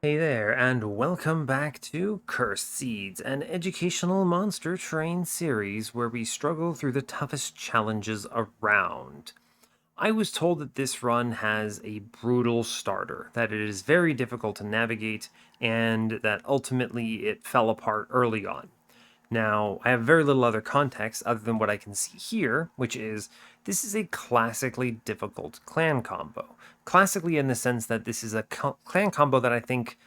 Hey there, and welcome back to Cursed Seeds, an educational monster terrain series where we struggle through the toughest challenges around. I was told that this run has a brutal starter, that it is very difficult to navigate, and that ultimately it fell apart early on. Now, I have very little other context other than what I can see here, which is this is a classically difficult clan combo. Classically, in the sense that this is a clan combo that I think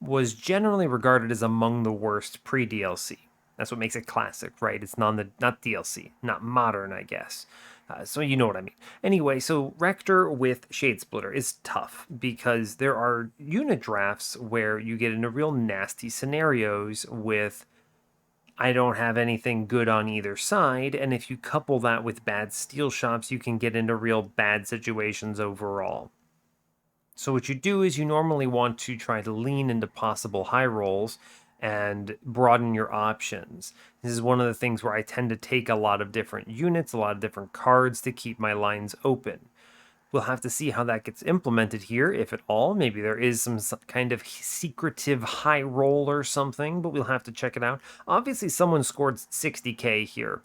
was generally regarded as among the worst pre DLC. That's what makes it classic, right? It's not DLC, not modern, I guess. So you know what I mean. Anyway, so Rector with Shade Splitter is tough because there are unit drafts where you get into real nasty scenarios with I don't have anything good on either side, and if you couple that with bad steel shops, you can get into real bad situations overall. So what you do is you normally want to try to lean into possible high rolls and broaden your options. This is one of the things where I tend to take a lot of different units, a lot of different cards to keep my lines open. We'll have to see how that gets implemented here, if at all. Maybe there is some kind of secretive high roll or something, but we'll have to check it out. Obviously, someone scored 60k here.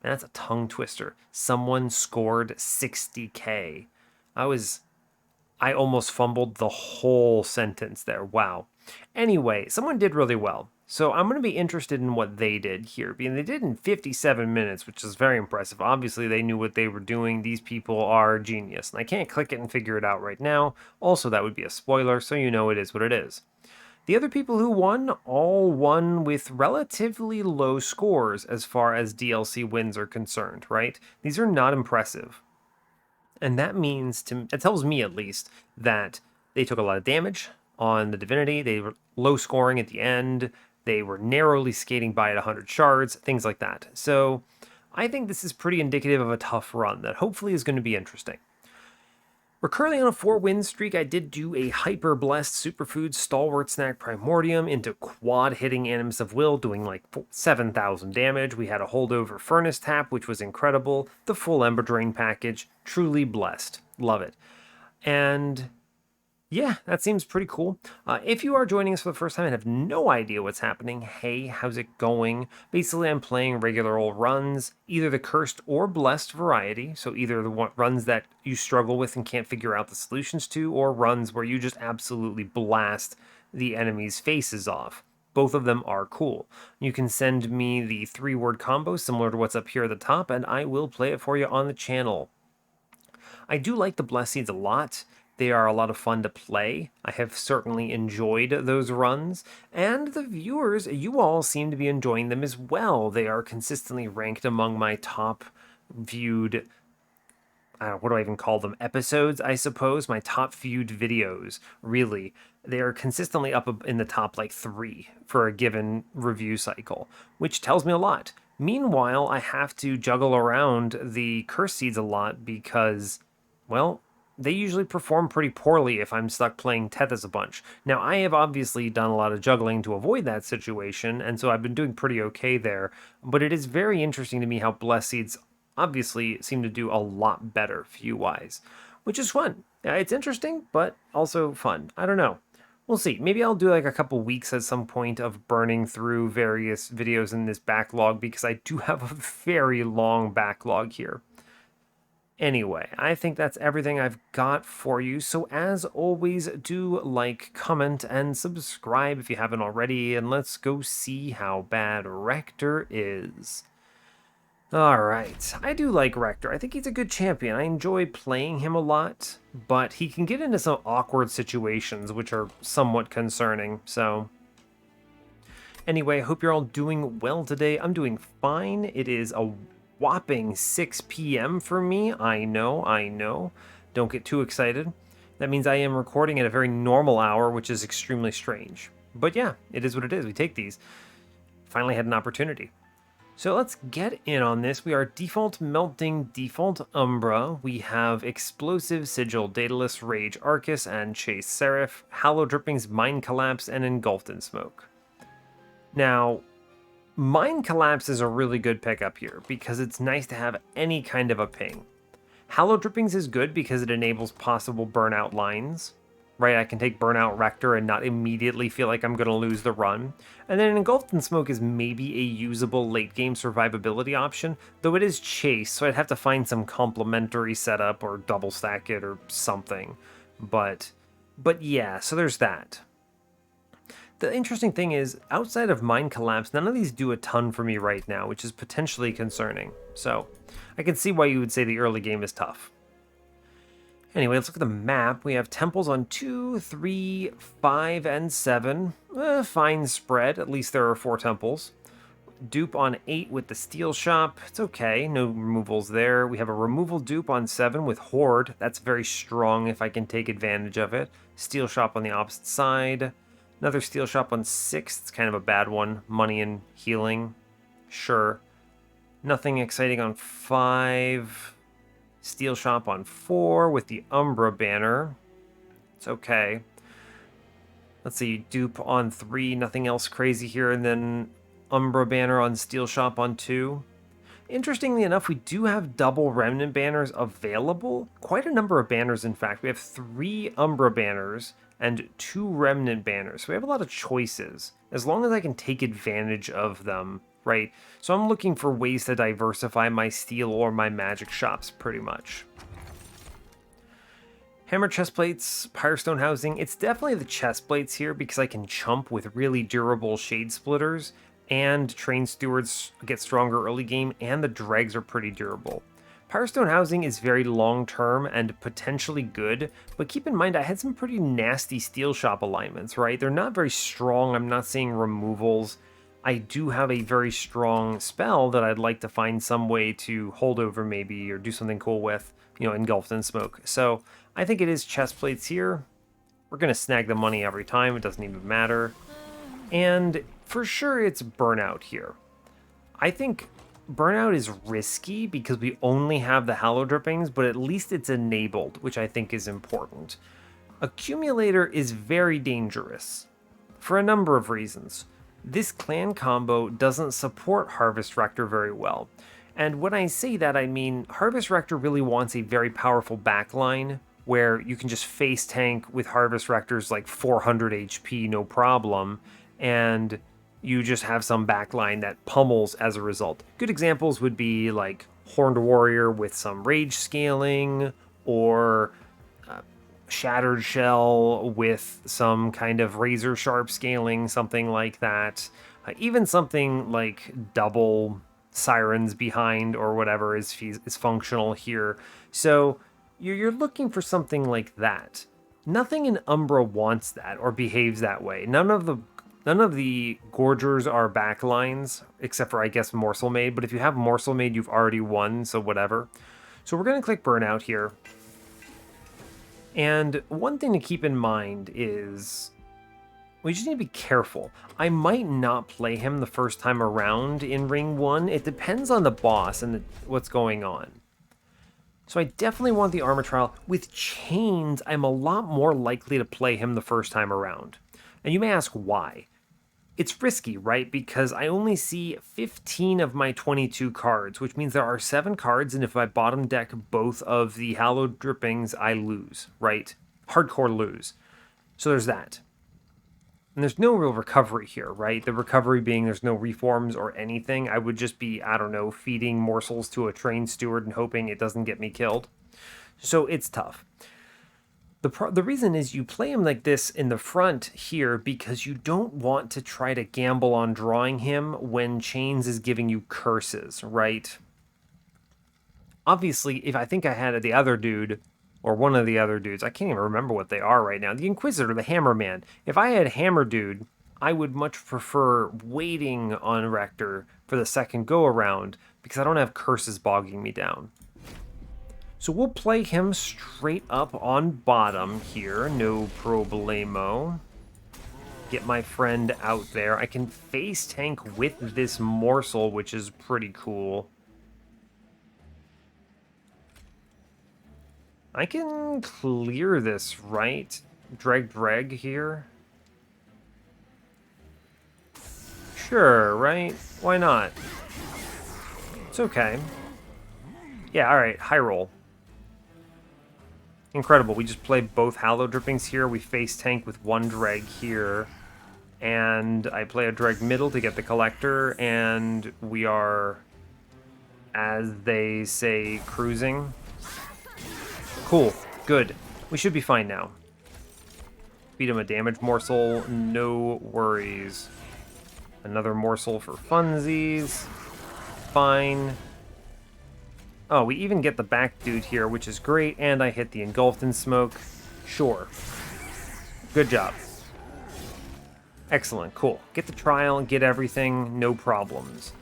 Man, that's a tongue twister. Someone scored 60k. I almost fumbled the whole sentence there. Wow. Anyway, someone did really well. So I'm going to be interested in what they did here. Being they did in 57 minutes, which is very impressive. Obviously, they knew what they were doing. These people are genius. And I can't click it and figure it out right now. Also, that would be a spoiler, so you know it is what it is. The other people who won all won with relatively low scores as far as DLC wins are concerned, right? These are not impressive. And that means it tells me at least that they took a lot of damage on the Divinity. They were low scoring at the end. They were narrowly skating by at 100 shards, things like that. So I think this is pretty indicative of a tough run that hopefully is going to be interesting. We're currently on a 4-win streak. I did do a hyper blessed superfood stalwart snack primordium into quad hitting Animus of Will, doing like 7,000 damage. We had a holdover furnace tap, which was incredible. The full Ember Drain package, truly blessed. Love it. And yeah, that seems pretty cool. If you are joining us for the first time and have no idea what's happening, hey, how's it going? Basically, I'm playing regular old runs, either the cursed or blessed variety. So either the runs that you struggle with and can't figure out the solutions to, or runs where you just absolutely blast the enemy's faces off. Both of them are cool. You can send me the 3-word combo similar to what's up here at the top, and I will play it for you on the channel. I do like the Blessed Seeds a lot. They are a lot of fun to play. I have certainly enjoyed those runs, and the viewers, you all seem to be enjoying them as well. They are consistently ranked among my top viewed, what do I even call them? Episodes, I suppose. My top viewed videos, really. They are consistently up in the top like 3 for a given review cycle, which tells me a lot. Meanwhile, I have to juggle around the Curse Seeds a lot because, well, they usually perform pretty poorly if I'm stuck playing Tethys a bunch. Now, I have obviously done a lot of juggling to avoid that situation, and so I've been doing pretty okay there, but it is very interesting to me how Blessed Seeds obviously seem to do a lot better view-wise, which is fun. It's interesting, but also fun. I don't know. We'll see. Maybe I'll do like a couple weeks at some point of burning through various videos in this backlog because I do have a very long backlog here. Anyway, I think that's everything I've got for you. So as always, do like, comment, and subscribe if you haven't already, and let's go see how bad Rector is. Alright, I do like Rector. I think he's a good champion. I enjoy playing him a lot, but he can get into some awkward situations, which are somewhat concerning, so... Anyway, I hope you're all doing well today. I'm doing fine. It is a whopping 6 p.m. for me. I know. Don't get too excited. That means I am recording at a very normal hour, which is extremely strange. But yeah, it is what it is. We take these. Finally had an opportunity. So let's get in on this. We are default melting, default Umbra. We have explosive sigil, Daedalus, Rage, Arcus, and Chase Seraph, Hallow Drippings, Mind Collapse, and Engulfed in Smoke. Now, Mind Collapse is a really good pickup here because it's nice to have any kind of a ping. Hallow Drippings is good because it enables possible burnout lines. right? I can take Burnout Rector and not immediately feel like I'm going to lose the run. And then Engulfed in Smoke is maybe a usable late game survivability option, though it is Chase, so I'd have to find some complementary setup or double stack it or something. But yeah, so there's that. The interesting thing is, outside of Mind Collapse, none of these do a ton for me right now, which is potentially concerning. So I can see why you would say the early game is tough. Anyway, let's look at the map. We have temples on 2, 3, 5, and 7. Fine spread. At least there are 4 temples. Dupe on 8 with the steel shop. It's okay. No removals there. We have a removal dupe on 7 with Horde. That's very strong if I can take advantage of it. Steel shop on the opposite side. Another steel shop on 6. It's kind of a bad one. Money and healing. Sure. Nothing exciting on 5. Steel shop on 4 with the Umbra banner. It's okay. Let's see, dupe on 3, nothing else crazy here, and then Umbra banner on steel shop on 2. Interestingly enough, we do have double remnant banners available. Quite a number of banners, in fact. We have 3 Umbra banners and 2 remnant banners. So we have a lot of choices, as long as I can take advantage of them, right? So I'm looking for ways to diversify my steel or my magic shops, pretty much. Hammer chest plates, Pyrestone housing. It's definitely the chest plates here because I can chump with really durable shade splitters, and train stewards get stronger early game, and the dregs are pretty durable. Pyrestone housing is very long term and potentially good, but keep in mind I had some pretty nasty steel shop alignments, right? They're not very strong. I'm not seeing removals. I do have a very strong spell that I'd like to find some way to hold over maybe, or do something cool with, Engulfed in Smoke. So I think it is chest plates here. We're going to snag the money every time. It doesn't even matter. And for sure it's Burnout here. I think Burnout is risky because we only have the Hallow Drippings, but at least it's enabled, which I think is important. Accumulator is very dangerous for a number of reasons. This clan combo doesn't support Harvest Rector very well. And when I say that, I mean Harvest Rector really wants a very powerful backline where you can just face tank with Harvest Rector's like 400 HP, no problem, and you just have some backline that pummels as a result. Good examples would be like Horned Warrior with some rage scaling, or Shattered Shell with some kind of razor sharp scaling, something like that. Even something like double Sirens behind or whatever is functional here. So you're looking for something like that. Nothing in Umbra wants that or behaves that way. None of the Gorgers are backlines, except for, I guess, Morsel Maid. But if you have Morsel Maid, you've already won, so whatever. So we're going to click Burnout here. And one thing to keep in mind is we just need to be careful. I might not play him the first time around in Ring 1. It depends on the boss and what's going on. So I definitely want the Armor Trial. With Chains, I'm a lot more likely to play him the first time around. And you may ask why. It's risky, right? Because I only see 15 of my 22 cards, which means there are 7 cards, and if I bottom deck both of the Hallowed Drippings, I lose, right? Hardcore lose. So there's that. And there's no real recovery here, right? The recovery being there's no reforms or anything. I would just be, I don't know, feeding morsels to a trained steward and hoping it doesn't get me killed. So it's tough. The reason is you play him like this in the front here because you don't want to try to gamble on drawing him when Chains is giving you curses, right? Obviously, if I think I had the other dude, or one of the other dudes, I can't even remember what they are right now, the Inquisitor, the Hammer Man. If I had Hammer Dude, I would much prefer waiting on Rector for the second go-around because I don't have curses bogging me down. So we'll play him straight up on bottom here, no problemo. Get my friend out there. I can face tank with this morsel, which is pretty cool. I can clear this, right? Dreg here. Sure, right? Why not? It's okay. Yeah, alright, high roll. Incredible. We just play both Hallow Drippings here. We face tank with one Dreg here. And I play a Dreg middle to get the Collector. And we are, as they say, cruising. Cool. Good. We should be fine now. Feed him a damage morsel. No worries. Another morsel for funsies. Fine. Oh, we even get the back dude here, which is great, and I hit the Engulfed in Smoke. Sure. Good job. Excellent, cool. Get the trial, get everything, no problems.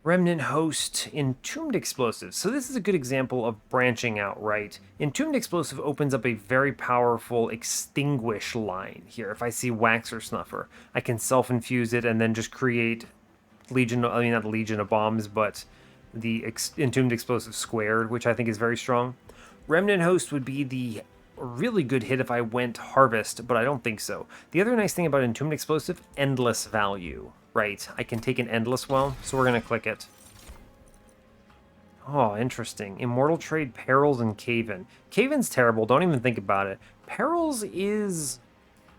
Remnant Host, Entombed Explosive. So this is a good example of branching out, right? Entombed Explosive opens up a very powerful Extinguish line here. If I see Wax or Snuffer, I can self-infuse it and then just create Legion, I mean not Legion of Bombs, but the Entombed Explosive squared, which I think is very strong. Remnant Host would be the really good hit if I went Harvest, but I don't think so. The other nice thing about Entombed Explosive, endless value, right? I can take an Endless Well, so we're going to click it. Oh, interesting. Immortal Trade, Perils, and Cave-In. Cave-In's terrible, don't even think about it. Perils is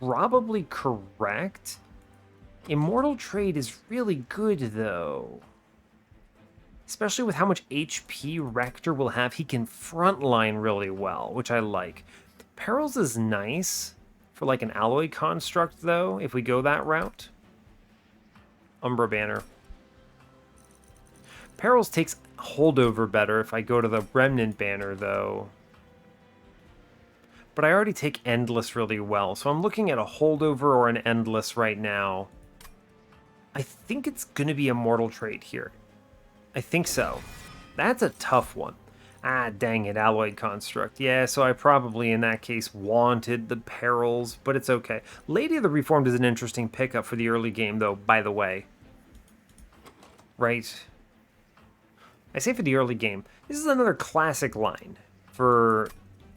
probably correct. Immortal Trade is really good, though. Especially with how much HP Rector will have, he can frontline really well, which I like. Perils is nice for like an alloy construct, though, if we go that route. Umbra Banner. Perils takes holdover better if I go to the Remnant Banner, though. But I already take Endless really well, so I'm looking at a holdover or an Endless right now. I think it's going to be a Mortal Trade here. I think so. That's a tough one. Ah, dang it, Alloyed Construct. Yeah, so I probably, in that case, wanted the Perils, but it's okay. Lady of the Reformed is an interesting pickup for the early game, though, by the way. Right? I say for the early game. This is another classic line for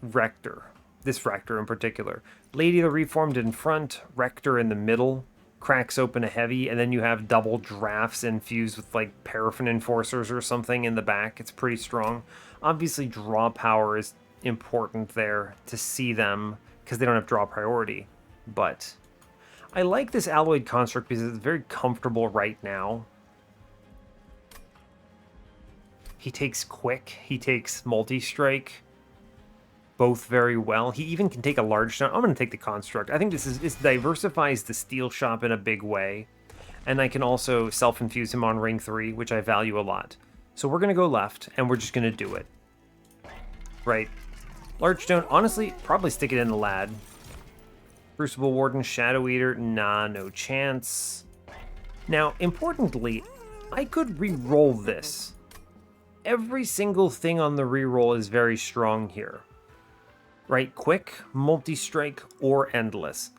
Rector. This Rector in particular. Lady of the Reformed in front, Rector in the middle. Cracks open a heavy, and then you have double drafts infused with like Paraffin Enforcers or something in the back. It's pretty strong. Obviously, draw power is important there to see them because they don't have draw priority. But I like this Alloyed Construct because it's very comfortable right now. He takes Quick, he takes Multi-Strike. Both very well. He even can take a large stone. I'm going to take the Construct. I think this diversifies the Steel Shop in a big way. And I can also self-infuse him on Ring 3, which I value a lot. So we're going to go left, and we're just going to do it. Right. Large stone. Honestly, probably stick it in the Lad. Crucible Warden, Shadow Eater. Nah, no chance. Now, importantly, I could re-roll this. Every single thing on the re-roll is very strong here. Right, Quick, Multi-Strike, or Endless.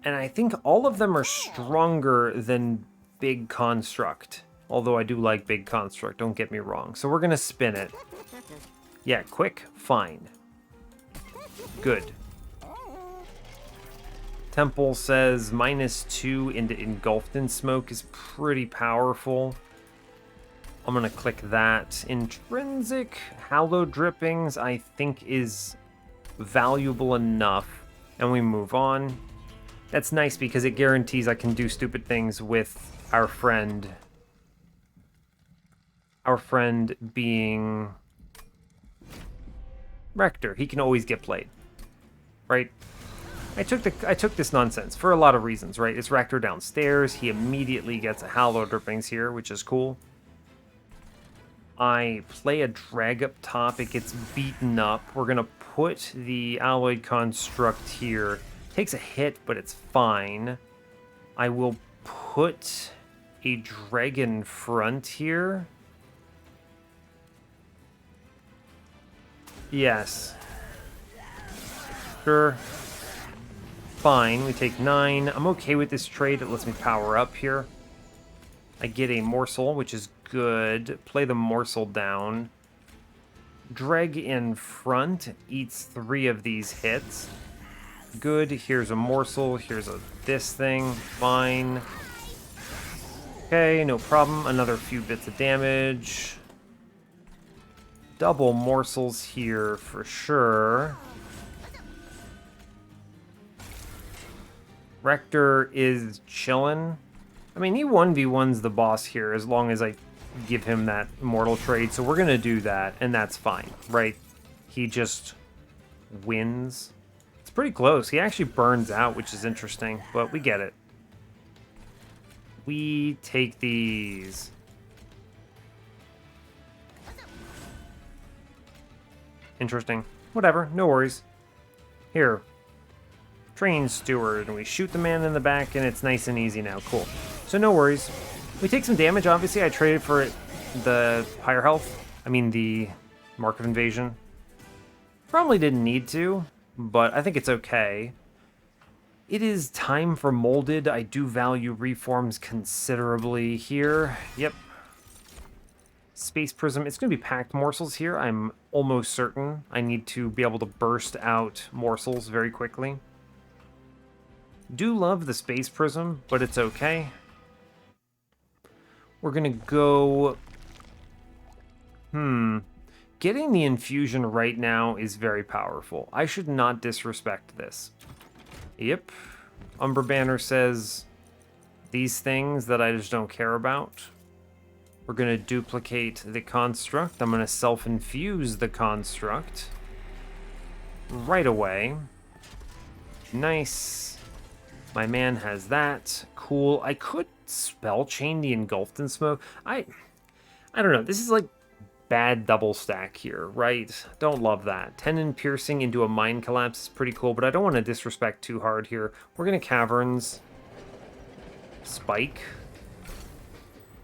And I think all of them are stronger than Big Construct. Although I do like Big Construct, don't get me wrong. So we're going to spin it. Yeah, Quick, fine. Good. Temple says -2 into Engulfed in Smoke is pretty powerful. I'm going to click that. Intrinsic Hallow Drippings, I think, is valuable enough, and we move on. That's nice because it guarantees I can do stupid things with our friend. Our friend being Rector. He can always get played, right? I took this nonsense for a lot of reasons, right? It's Rector downstairs. He immediately gets a Hallow Drippings here, which is cool. I play a drag up top. It gets beaten up. We're going to put the Alloyed Construct here. Takes a hit, but it's fine. I will put a Dragon Front here. Yes. Sure. Fine. We take 9. I'm okay with this trade. It lets me power up here. I get a Morsel, which is good. Play the Morsel down. Dreg in front. Eats 3 of these hits. Good. Here's a Morsel. Here's this thing. Fine. Okay, no problem. Another few bits of damage. Double Morsels here for sure. Rector is chillin'. I mean, he 1v1's the boss here as long as I give him that immortal trade, so we're gonna do that, and that's fine, right? He just wins. It's pretty close. He actually burns out, which is interesting, but we get it. We take these. Interesting. Whatever, no worries. Here. Train steward, and we shoot the man in the back, and it's nice and easy now. Cool. So no worries. We take some damage, obviously. I traded for it, the higher health. I mean, the Mark of Invasion. Probably didn't need to, but I think it's okay. It is time for Molded. I do value reforms considerably here. Yep. Space Prism. It's going to be packed morsels here. I'm almost certain. I need to be able to burst out morsels very quickly. Do love the Space Prism, but it's okay. We're going to go... Getting the infusion right now is very powerful. I should not disrespect this. Yep. Umbra Banner says these things that I just don't care about. We're going to duplicate the construct. I'm going to self-infuse the construct right away. Nice. My man has that. Cool. I could spell chain the Engulfed in Smoke. I don't know. This is like bad double stack here, right? Don't love that. Tendon Piercing into a Mind Collapse is pretty cool, but I don't want to disrespect too hard here. We're going to Caverns. Spike.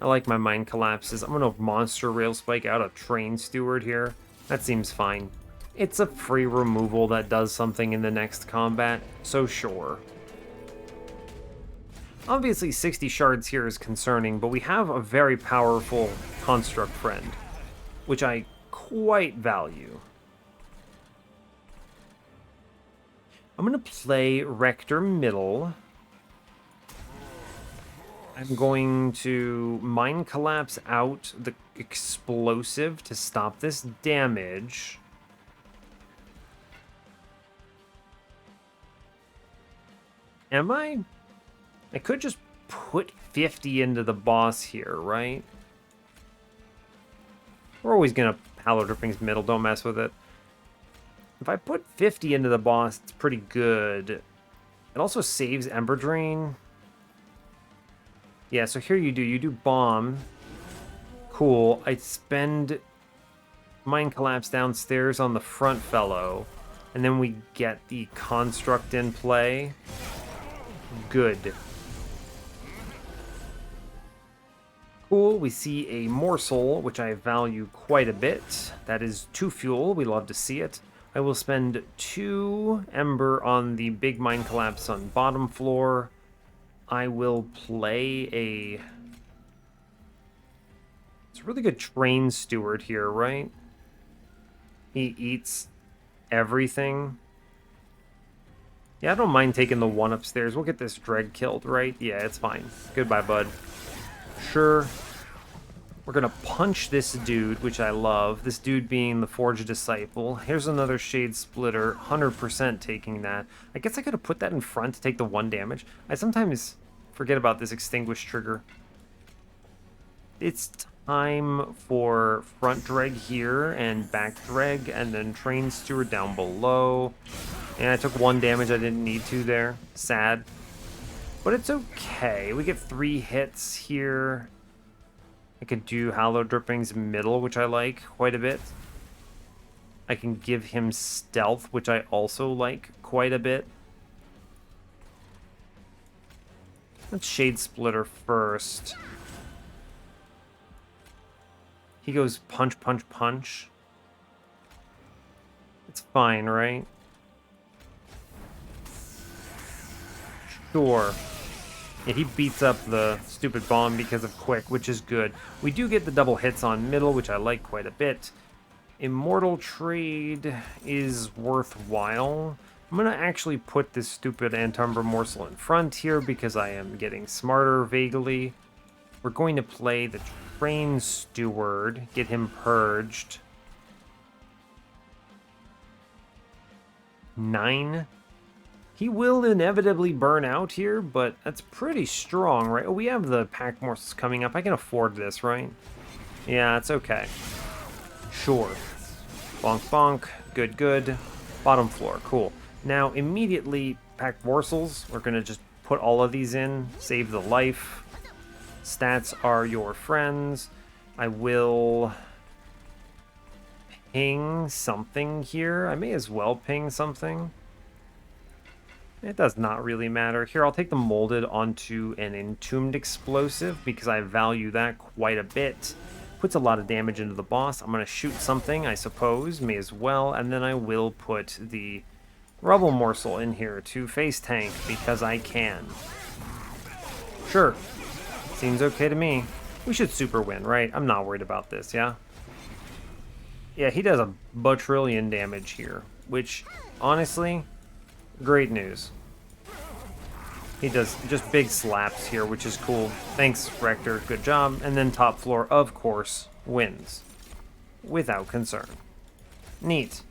I like my Mind Collapses. I'm going to Monster Rail Spike out a Train Steward here. That seems fine. It's a free removal that does something in the next combat, so sure. Obviously 60 shards here is concerning, but we have a very powerful Construct Friend, which I quite value. I'm going to play Rector Middle. I'm going to Mind Collapse out the Explosive to stop this damage. Am I? I could just put 50 into the boss here, right? We're always going to Hallow Drippings Middle, don't mess with it. If I put 50 into the boss, it's pretty good. It also saves Ember Drain. Yeah, so here you do Bomb. Cool. I spend Mind Collapse downstairs on the front fellow, and then we get the Construct in play. Good. Cool, we see a morsel, which I value quite a bit. That is 2 fuel, we love to see it. I will spend 2 Ember on the big Mind Collapse on bottom floor. I will play a... It's a really good Train Steward here, right? He eats everything. Yeah, I don't mind taking the one upstairs. We'll get this Dreg killed, right? Yeah, it's fine. Goodbye, bud. Sure. We're gonna punch this dude, which I love. This dude being the Forged Disciple. Here's another Shade Splitter. 100% taking that. I guess I could have put that in front to take the 1 damage. I sometimes forget about this Extinguish trigger. It's time for front drag here and back drag, and then Train Steward down below. And I took 1 damage I didn't need to there. Sad. But it's okay. We get 3 hits here. I could do Hallow Drippings Middle, which I like quite a bit. I can give him Stealth, which I also like quite a bit. Let's Shade Splitter first. He goes punch, punch, punch. It's fine, right? Sure. Yeah, he beats up the stupid bomb because of Quick, which is good. We do get the double hits on middle, which I like quite a bit. Immortal Trade is worthwhile. I'm going to actually put this stupid Antumbra Morsel in front here because I am getting smarter vaguely. We're going to play the Train Steward, get him purged. 9. He will inevitably burn out here, but that's pretty strong, right? Oh, we have the pack morsels coming up. I can afford this, right? Yeah, it's okay. Sure. Bonk, bonk. Good, good. Bottom floor. Cool. Now, immediately, pack morsels. We're going to just put all of these in. Save the life. Stats are your friends. I will ping something here. I may as well ping something. It does not really matter. Here, I'll take the molded onto an entombed explosive because I value that quite a bit. Puts a lot of damage into the boss. I'm going to shoot something, I suppose. May as well. And then I will put the rubble morsel in here to face tank because I can. Sure. Seems okay to me. We should super win, right? I'm not worried about this, yeah? Yeah, he does a butrillion damage here, which, honestly, great news. He does just big slaps here, which is cool. Thanks, Rector. Good job. And then top floor, of course, wins. Without concern. Neat.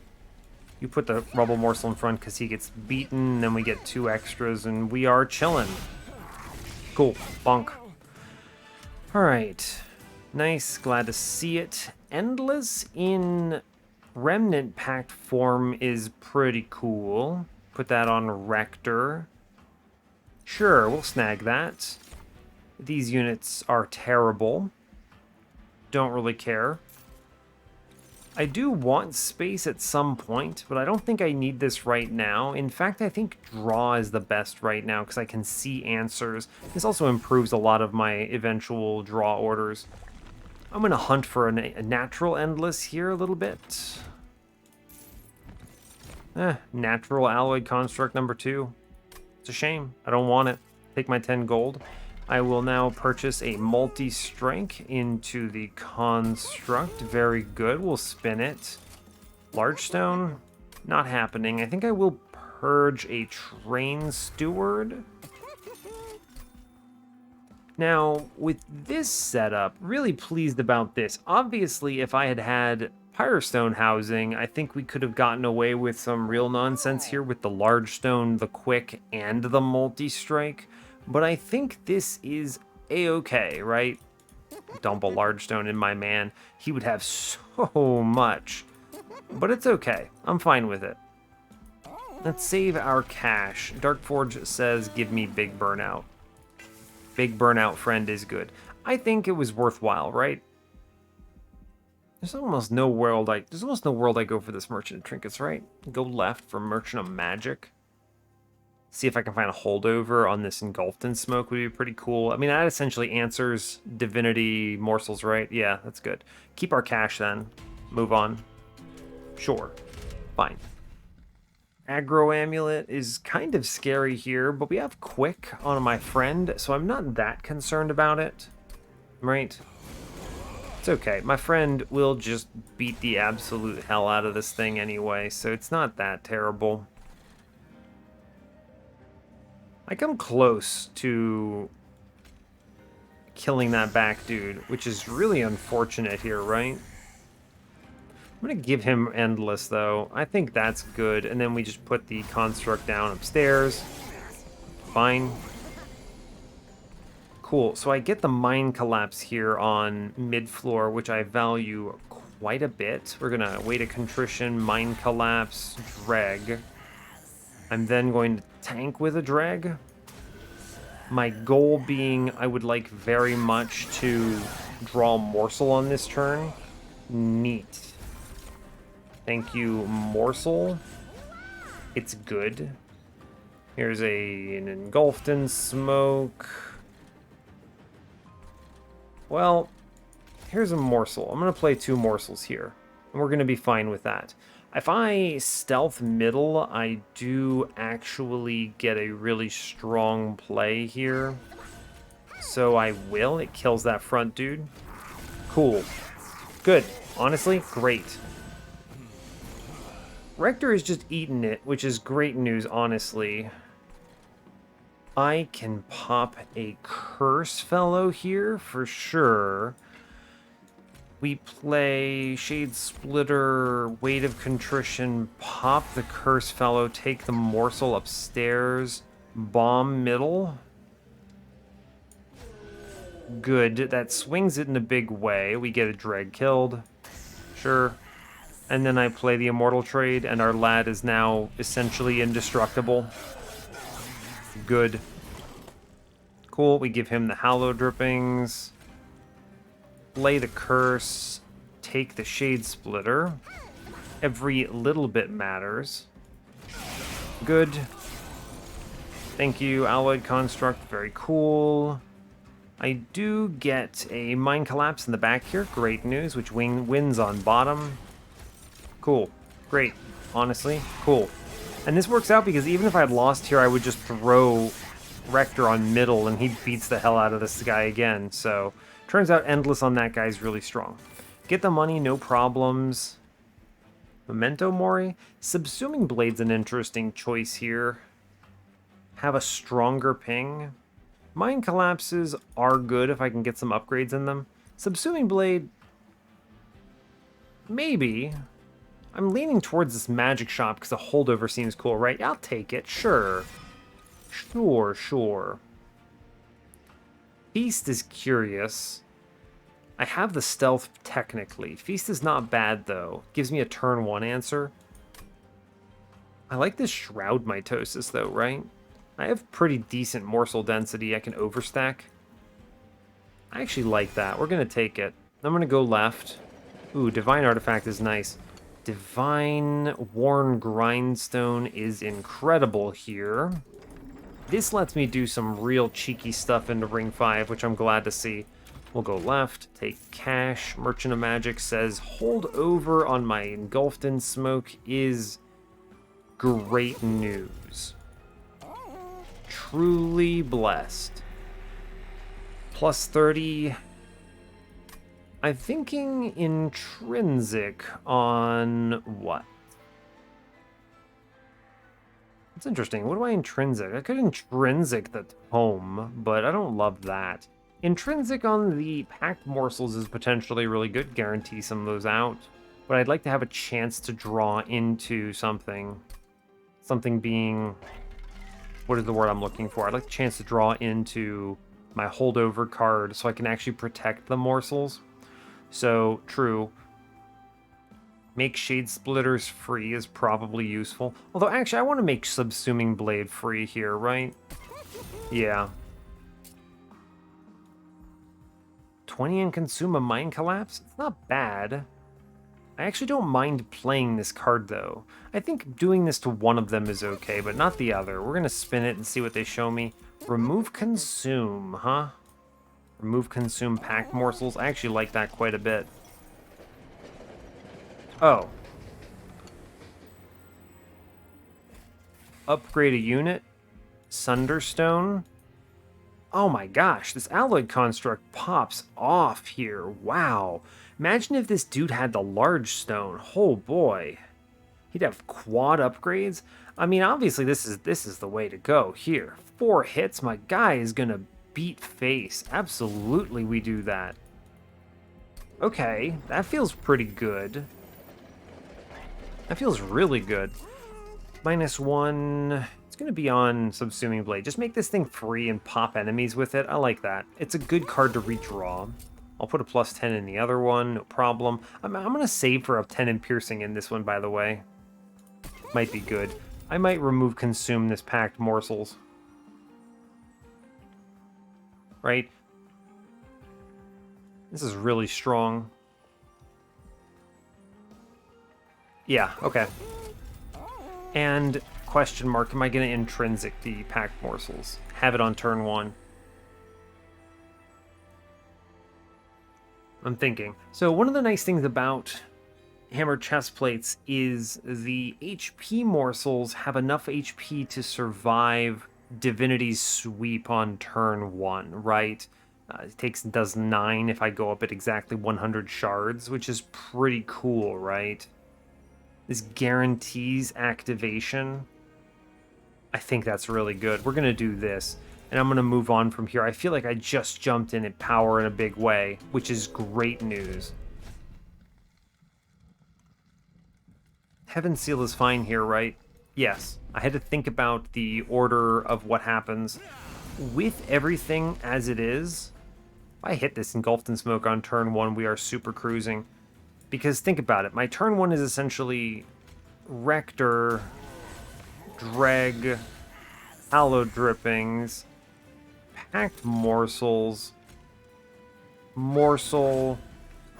You put the rubble morsel in front because he gets beaten, then we get 2 extras, and we are chilling. Cool. Bonk. Alright. Nice. Glad to see it. Endless in Remnant Pact form is pretty cool. Put that on Rector. Sure, we'll snag that. These units are terrible. Don't really care. I do want space at some point, but I don't think I need this right now. In fact, I think draw is the best right now because I can see answers. This also improves a lot of my eventual draw orders. I'm going to hunt for a natural endless here a little bit. Natural alloyed construct number 2. It's a shame. I don't want it. Take my 10 gold. I will now purchase a multi-strike into the construct. Very good. We'll spin it. Large stone? Not happening. I think I will purge a train steward. Now, with this setup, really pleased about this. Obviously, if I had had Pyrostone housing, I think we could have gotten away with some real nonsense here with the large stone, the quick, and the multi-strike. But I think this is a-okay, right? Dump a large stone in my man. He would have so much. But it's okay. I'm fine with it. Let's save our cash. Darkforge says, give me big burnout. Big burnout friend is good. I think it was worthwhile, right? There's almost no world I go for this Merchant of Trinkets, right? Go left for Merchant of Magic. See if I can find a holdover on this Engulfed in Smoke would be pretty cool. I mean, that essentially answers Divinity morsels, right? Yeah, that's good. Keep our cash then. Move on. Sure. Fine. Aggro Amulet is kind of scary here, but we have Quick on my friend, so I'm not that concerned about it. Right? It's okay. My friend will just beat the absolute hell out of this thing anyway, so it's not that terrible. I come close to killing that back dude, which is really unfortunate here, right? I'm going to give him Endless, though. I think that's good, and then we just put the construct down upstairs. Fine. Cool, so I get the Mine Collapse here on mid-floor, which I value quite a bit. We're going to Weight of Contrition, Mine Collapse, Dreg. I'm then going to tank with a Dreg. My goal being I would like very much to draw a Morsel on this turn. Neat. Thank you, Morsel. It's good. Here's an Engulfed in Smoke. Well, here's a Morsel. I'm going to play 2 Morsels here, and we're going to be fine with that. If I stealth middle, I do actually get a really strong play here. So I will. It kills that front dude. Cool. Good. Honestly, great. Rector is just eating it, which is great news, honestly. I can pop a Curse Fellow here for sure. We play Shade Splitter, Weight of Contrition, pop the Curse Fellow, take the morsel upstairs, bomb middle. Good. That swings it in a big way. We get a dreg killed. Sure. And then I play the Immortal Trade, and our lad is now essentially indestructible. Good. Cool. We give him the Hallow Drippings. Play the Curse. Take the Shade Splitter. Every little bit matters. Good. Thank you, Alloyed Construct. Very cool. I do get a Mind Collapse in the back here. Great news, which wins on bottom. Cool. Great. Honestly, cool. And this works out because even if I had lost here, I would just throw Rector on middle and he beats the hell out of this guy again. So, turns out Endless on that guy's really strong. Get the money, no problems. Memento Mori. Subsuming Blade's an interesting choice here. Have a stronger ping. Mind Collapses are good if I can get some upgrades in them. Subsuming Blade, maybe. I'm leaning towards this magic shop because the holdover seems cool, right? I'll take it, sure. Sure. Feast is curious. I have the stealth technically. Feast is not bad though. Gives me a turn 1 answer. I like this Shroud Mitosis though, right? I have pretty decent morsel density. I can overstack. I actually like that. We're going to take it. I'm going to go left. Ooh, Divine Artifact is nice. Divine Worn Grindstone is incredible here. This lets me do some real cheeky stuff into Ring 5, which I'm glad to see. We'll go left, take cash. Merchant of Magic says hold over on my Engulfed in Smoke is great news. Truly blessed. Plus 30. I'm thinking intrinsic on what? It's interesting. What do I intrinsic? I could intrinsic the tome, but I don't love that. Intrinsic on the packed morsels is potentially really good. Guarantee some of those out. But I'd like to have a chance to draw into something. Something being... What is the word I'm looking for? I'd like a chance to draw into my holdover card so I can actually protect the morsels. So, true. Make Shade Splitters free is probably useful. Although, actually, I want to make Subsuming Blade free here, right? Yeah. 20 and consume a Mind Collapse? It's not bad. I actually don't mind playing this card, though. I think doing this to one of them is okay, but not the other. We're going to spin it and see what they show me. Remove Consume, huh? Remove Consume Pack Morsels. I actually like that quite a bit. Oh. Upgrade a unit. Sunderstone. Oh my gosh, this Alloyed Construct pops off here. Wow. Imagine if this dude had the large stone. Oh boy. He'd have quad upgrades. I mean, obviously this is the way to go here. 4 hits, my guy is gonna beat face. Absolutely we do that. Okay, that feels pretty good. That feels really good. -1. It's going to be on Subsuming Blade. Just make this thing free and pop enemies with it. I like that. It's a good card to redraw. I'll put a +10 in the other one. No problem. I'm going to save for a 10 in Piercing in this one, by the way. Might be good. I might remove Consume this packed morsels. Right? This is really strong. Yeah, okay. And question mark, am I going to intrinsic the packed morsels? Have it on turn 1. I'm thinking. So one of the nice things about Hammer Chest Plates is the HP morsels have enough HP to survive Divinity's sweep on turn 1, right? It does 9 if I go up at exactly 100 shards, which is pretty cool, right? This guarantees activation. I think that's really good. We're going to do this, and I'm going to move on from here. I feel like I just jumped in at power in a big way, which is great news. Heaven Seal is fine here, right? Yes. I had to think about the order of what happens. With everything as it is, if I hit this Engulfed in Smoke on turn 1, we are super cruising. Because think about it, my turn 1 is essentially Rector, Dreg, Hallowed Drippings, Packed Morsels, Morsel,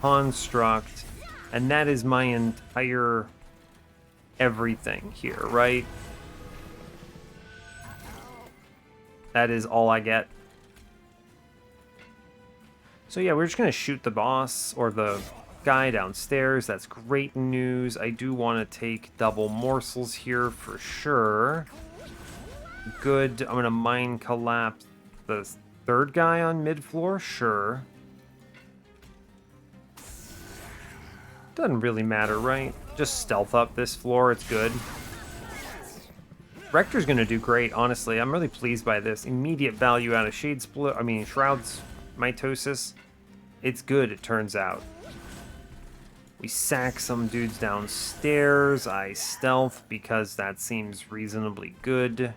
Construct, and that is my entire everything here, right? That is all I get. So yeah, we're just going to shoot the boss, or the guy downstairs. That's great news. I do want to take double morsels here for sure. Good. I'm going to Mind Collapse the third guy on mid-floor, sure. Doesn't really matter, right? Just stealth up this floor, it's good. Rector's gonna do great, honestly. I'm really pleased by this. Immediate value out of Shroud's Mitosis. It's good, it turns out. We sack some dudes downstairs. I stealth because that seems reasonably good.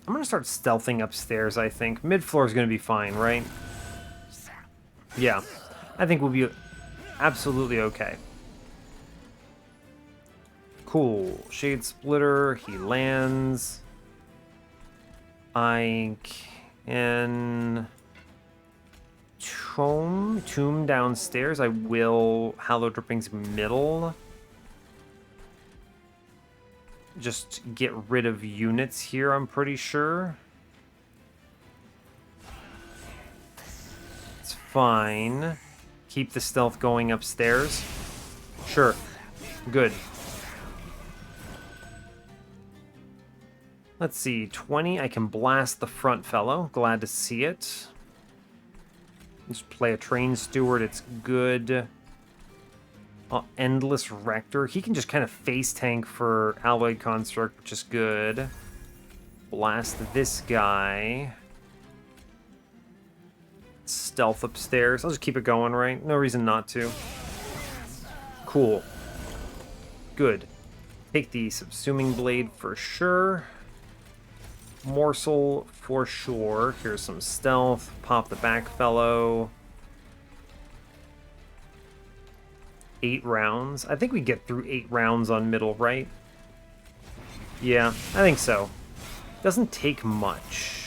I'm gonna start stealthing upstairs, I think. Mid-floor is gonna be fine, right? Yeah, I think we'll be absolutely okay. Cool. Shade Splitter, he lands. I can tomb downstairs. I will Hallowed Drippings middle. Just get rid of units here, I'm pretty sure. It's fine. Keep the stealth going upstairs. Sure. Good. Let's see, 20, I can blast the front fellow. Glad to see it. Just play a Train Steward, it's good. Endless Rector. He can just kind of face tank for Alloyed Construct, which is good. Blast this guy. Stealth upstairs. I'll just keep it going, right? No reason not to. Cool. Good. Take the Subsuming Blade for sure. Morsel for sure. Here's some stealth. Pop the back fellow. 8 rounds. I think we get through 8 rounds on middle, right? Yeah, I think so. Doesn't take much.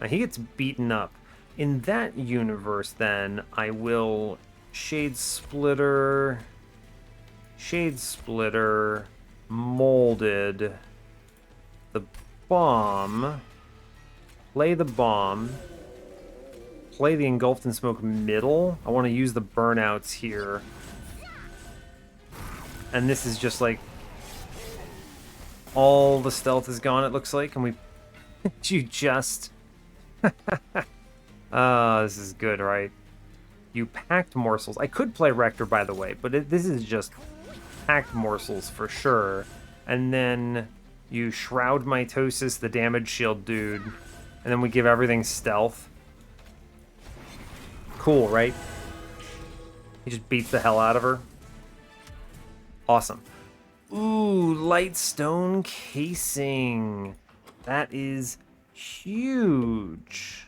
Now he gets beaten up. In that universe, then, I will Shade Splitter, Molded, the bomb, play the bomb, play the Engulfed in Smoke middle. I want to use the burnouts here. And this is just like all the stealth is gone, it looks like, and we you just this is good, right? You packed morsels. I could play Rector, by the way, but this is just packed morsels for sure. And then you Shroud Mitosis, the damage shield dude, and then we give everything stealth. Cool, right? He just beats the hell out of her. Awesome. Ooh, light stone casing. That is huge.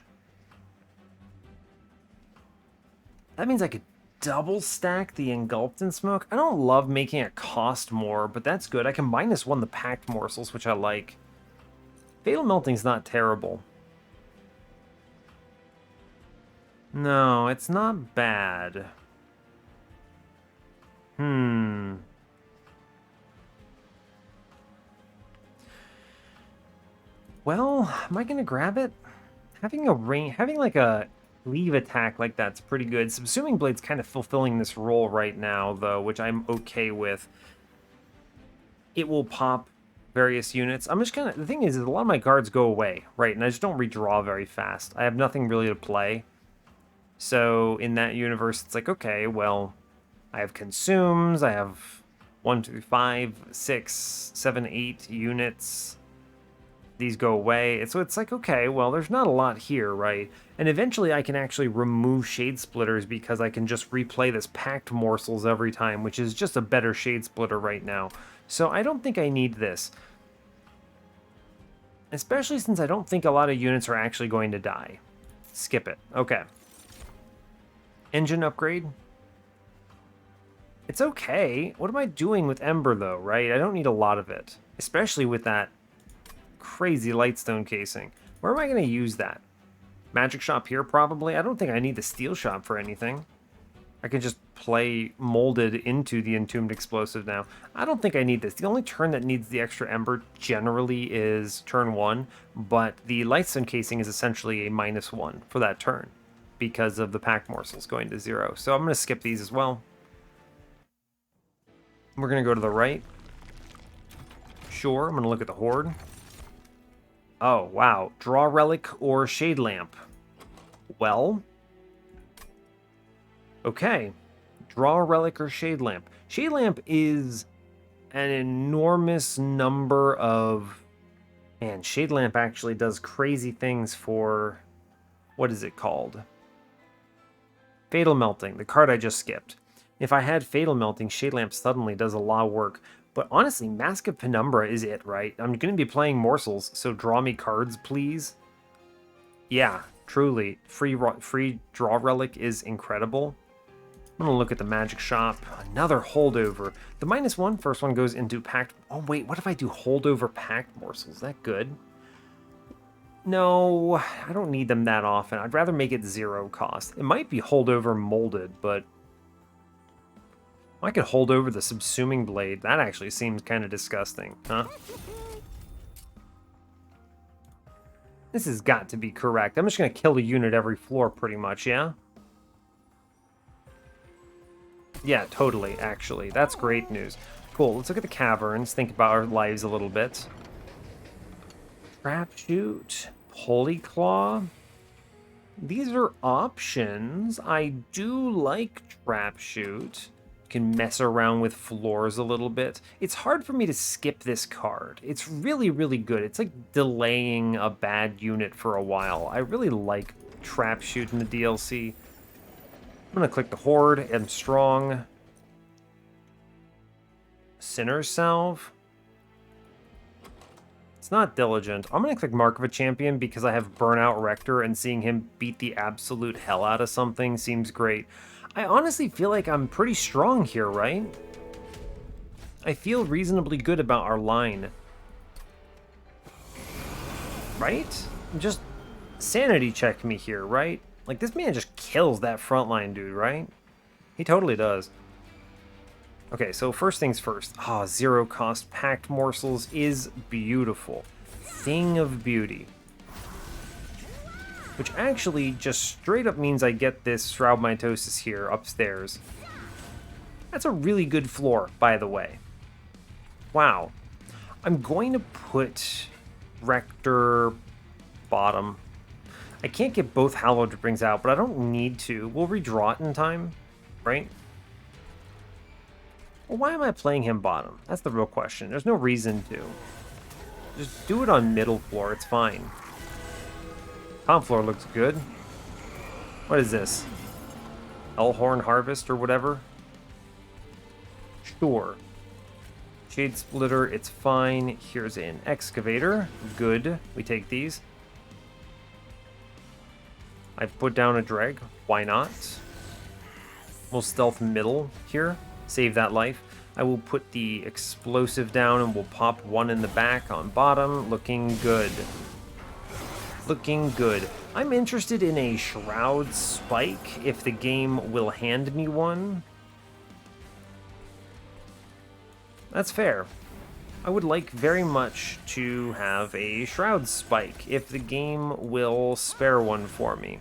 That means I could double stack the Engulfed in Smoke. I don't love making it cost more, but that's good. I can -1 the packed morsels, which I like. Fatal Melting's not terrible. No, it's not bad. Well, am I gonna grab it? Having like a leave attack like that's pretty good. Subsuming Blade's kind of fulfilling this role right now, though, which I'm okay with. It will pop various units. I'm just gonna... The thing is a lot of my cards go away, right? And I just don't redraw very fast. I have nothing really to play. So in that universe, it's like, okay, well, I have Consumes. I have 1, 2, 5, 6, 7, 8 units. These go away. So it's like, okay, well, there's not a lot here, right? And eventually I can actually remove Shade Splitters because I can just replay this Packed Morsels every time, which is just a better Shade Splitter right now. So I don't think I need this. Especially since I don't think a lot of units are actually going to die. Skip it. Okay. Engine upgrade. It's okay. What am I doing with Ember, though, right? I don't need a lot of it. Especially with that crazy Lightstone casing. Where am I going to use that? Magic Shop here, probably? I don't think I need the Steel Shop for anything. I can just play Molded into the Entombed Explosive now. I don't think I need this. The only turn that needs the extra Ember generally is turn 1, but the Lightstone casing is essentially a -1 for that turn because of the Pack Morsels going to 0. So I'm going to skip these as well. We're going to go to the right. Sure, I'm going to look at the Horde. Oh, wow. Draw Relic or Shade Lamp. Well, okay. Draw a Relic or Shade Lamp. Shade Lamp is an enormous number of... Man, Shade Lamp actually does crazy things for... What is it called? Fatal Melting, the card I just skipped. If I had Fatal Melting, Shade Lamp suddenly does a lot of work. But honestly, Mask of Penumbra is it, right? I'm going to be playing Morsels, so draw me cards, please. Yeah, truly. Free Draw Relic is incredible. I'm going to look at the Magic Shop. Another Holdover. The -1, first one goes into Packed... Oh, wait, what if I do Holdover Packed Morsels? Is that good? No, I don't need them that often. I'd rather make it 0 cost. It might be Holdover Molded, but... I could hold over the Subsuming Blade. That actually seems kind of disgusting, huh? This has got to be correct. I'm just going to kill a unit every floor, pretty much, yeah? Yeah, totally, actually. That's great news. Cool, let's look at the caverns, think about our lives a little bit. Trap Shoot, Holy Claw. These are options. I do like Trap Shoot. Can mess around with floors a little bit. It's hard for me to skip this card. It's really, really good. It's like delaying a bad unit for a while. I really like Trap Shoot in the DLC. I'm going to click the Horde. I'm strong. Sinner's Salve. It's not Diligent. I'm going to click Mark of a Champion because I have Burnout Rector, and seeing him beat the absolute hell out of something seems great. I honestly feel like I'm pretty strong here, right? I feel reasonably good about our line. Right? Just sanity check me here, right? Like, this man just kills that frontline dude, right? He totally does. Okay, so first things first. Ah, 0 cost Packed Morsels is beautiful. Thing of beauty. Which actually just straight up means I get this Shroud Mitosis here upstairs. That's a really good floor, by the way. Wow. I'm going to put Rector bottom. I can't get both Hallowed Rings out, but I don't need to. We'll redraw it in time, right? Well, why am I playing him bottom? That's the real question. There's no reason to. Just do it on middle floor, it's fine. Top floor looks good. What is this? Elhorn Harvest or whatever? Sure. Shade Splitter, it's fine. Here's an Excavator. Good. We take these. I've put down a Dreg. Why not? We'll stealth middle here. Save that life. I will put the Explosive down and we'll pop one in the back on bottom. Looking good. Looking good. I'm interested in a Shroud Spike if the game will hand me one. That's fair. I would like very much to have a Shroud Spike if the game will spare one for me.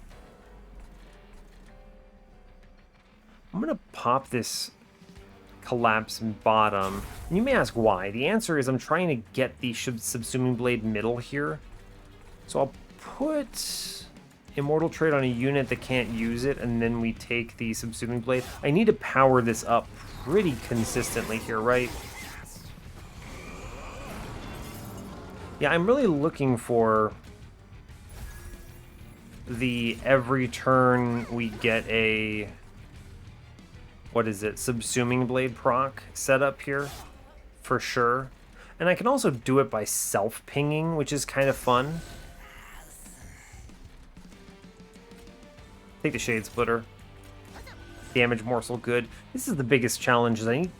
I'm going to pop this Collapse bottom. And you may ask why. The answer is I'm trying to get the Subsuming Blade middle here. So I'll put Immortal Trait on a unit that can't use it, and then we take the Subsuming Blade. I need to power this up pretty consistently here, right? Yeah, I'm really looking for the every turn we get a, what is it, Subsuming Blade proc set up here, for sure. And I can also do it by self-pinging, which is kind of fun. Take the Shade Splitter. Damage morsel, good. This is the biggest challenge, is I need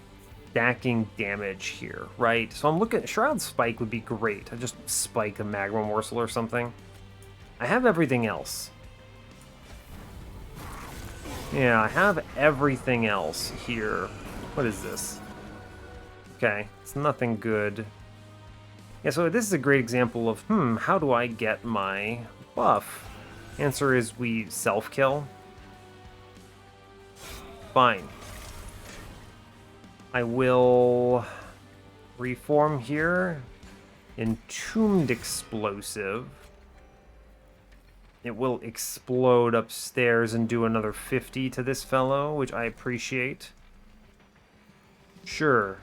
stacking damage here, right? So I'm looking, Shroud Spike would be great. I just spike a Magma Morsel or something. I have everything else. Yeah, I have everything else here. What is this? Okay, it's nothing good. Yeah, so this is a great example of, how do I get my buff? Answer is we self-kill. Fine. I will reform here. Entombed Explosive. It will explode upstairs and do another 50 to this fellow, which I appreciate. Sure.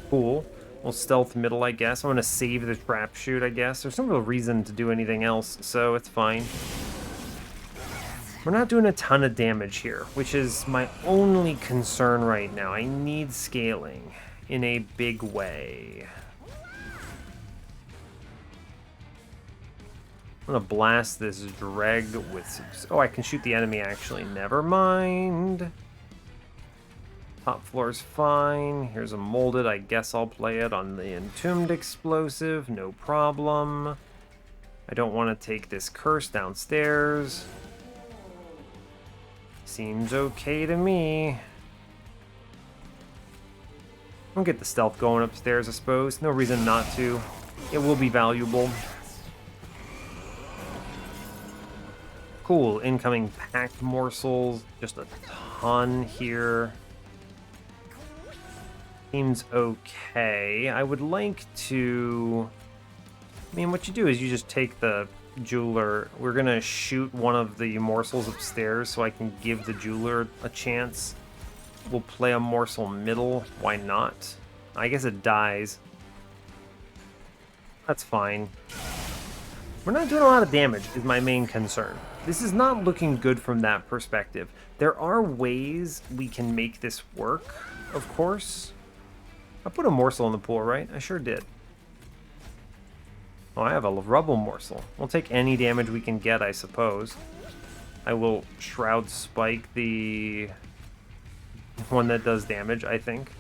Cool. We'll stealth middle, I guess. I'm going to save the trap shoot, I guess. There's no real reason to do anything else, so it's fine. We're not doing a ton of damage here, which is my only concern right now. I need scaling in a big way. I'm going to blast this Dreg with... Oh, I can shoot the enemy, actually. Never mind. Top floor's fine. Here's a molded. I guess I'll play it on the Entombed Explosive. No problem. I don't want to take this curse downstairs. Seems okay to me. I'll get the stealth going upstairs, I suppose. No reason not to. It will be valuable. Cool. Incoming packed morsels. Just a ton here. Seems okay. I would like to... I mean, what you do is you just take the jeweler. We're going to shoot one of the morsels upstairs so I can give the jeweler a chance. We'll play a morsel middle. Why not? I guess it dies. That's fine. We're not doing a lot of damage is my main concern. This is not looking good from that perspective. There are ways we can make this work, of course. I put a morsel in the pool, right? I sure did. Oh, I have a rubble morsel. We'll take any damage we can get, I suppose. I will Shroud Spike the one that does damage, I think.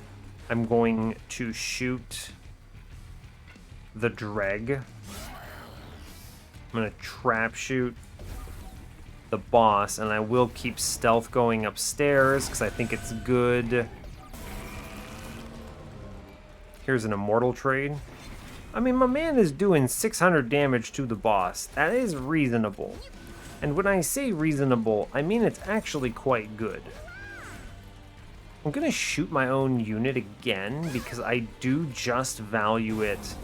I'm going to shoot the Dreg. I'm going to trap shoot the boss, and I will keep stealth going upstairs because I think it's good. Here's an immortal trade. I mean, my man is doing 600 damage to the boss. That is reasonable. And when I say reasonable, I mean it's actually quite good. I'm going to shoot my own unit again because I do just value it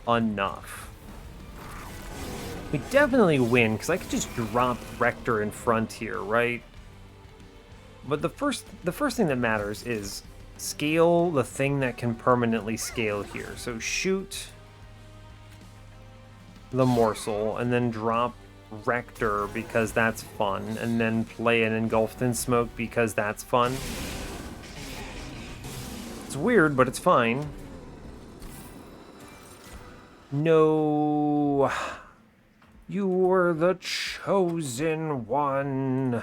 enough. We definitely win because I could just drop Rector in front here, right? But the first thing that matters is scale the thing that can permanently scale here. So shoot the morsel and then drop Rector because that's fun, and then play an Engulfed in Smoke because that's fun. It's weird, but it's fine. No, you were the chosen one.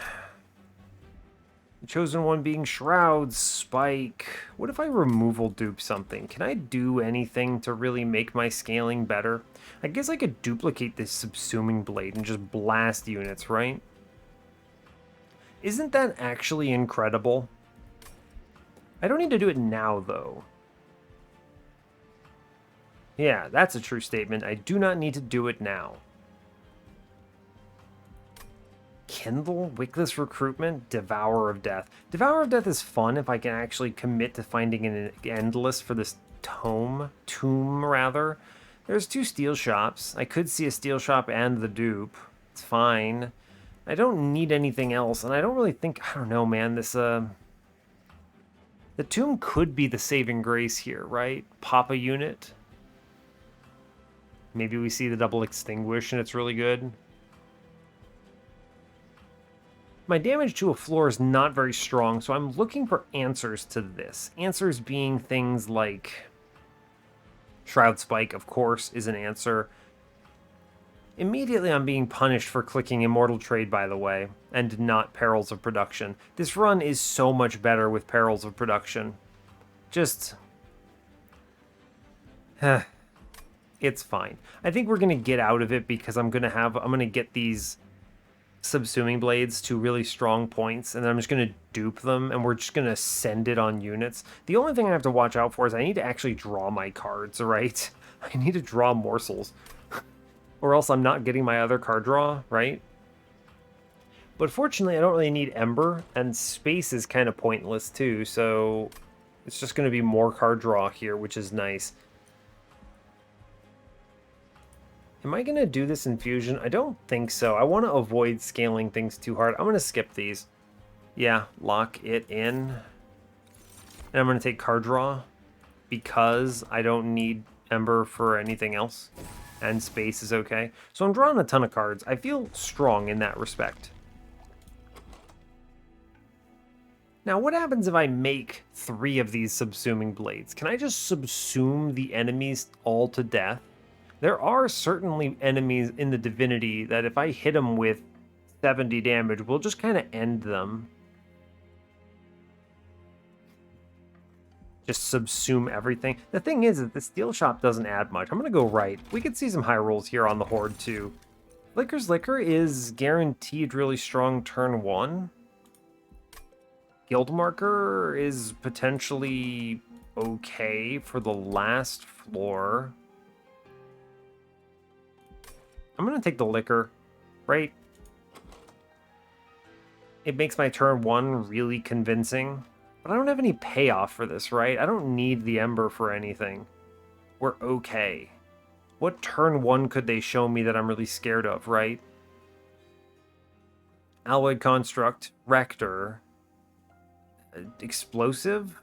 The chosen one being Shroud Spike. What if I removal dupe something? Can I do anything to really make my scaling better? I guess I could duplicate this Subsuming Blade and just blast units, right? Isn't that actually incredible? I don't need to do it now, though. Yeah, that's a true statement. I do not need to do it now. Kindle, Wickless Recruitment, Devourer of Death. Devourer of Death is fun if I can actually commit to finding an endless for this tomb, rather. There's 2 steel shops. I could see a steel shop and the dupe. It's fine. I don't need anything else, and I don't really think, I don't know, man, this, the tomb could be the saving grace here, right? Pop a unit. Maybe we see the double extinguish and it's really good. My damage to a floor is not very strong, so I'm looking for answers to this. Answers being things like Shroud Spike, of course, is an answer. Immediately I'm being punished for clicking Immortal Trade, by the way, and not Perils of Production. This run is so much better with Perils of Production. Just... it's fine. I think we're going to get out of it because I'm going to get these Subsuming Blades to really strong points, and then I'm just going to dupe them, and we're just going to send it on units. The only thing I have to watch out for is I need to actually draw my cards, right? I need to draw morsels. Or else I'm not getting my other card draw, right? But fortunately, I don't really need Ember, and space is kind of pointless too, so it's just going to be more card draw here, which is nice. Am I going to do this infusion? I don't think so. I want to avoid scaling things too hard. I'm going to skip these. Yeah, lock it in. And I'm going to take card draw because I don't need Ember for anything else. And space is okay. So I'm drawing a ton of cards. I feel strong in that respect. Now, what happens if I make 3 of these Subsuming Blades? Can I just subsume the enemies all to death? There are certainly enemies in the Divinity that if I hit them with 70 damage, we'll just kind of end them. Just subsume everything. The thing is that the Steel Shop doesn't add much. I'm going to go right. We could see some high rolls here on the Horde too. Flicker's Liquor is guaranteed really strong turn 1. Guild Marker is potentially okay for the last floor. I'm going to take the Liquor, right? It makes my turn 1 really convincing. But I don't have any payoff for this, right? I don't need the Ember for anything. We're okay. What turn 1 could they show me that I'm really scared of, right? Alloyed Construct, Rector, Explosive.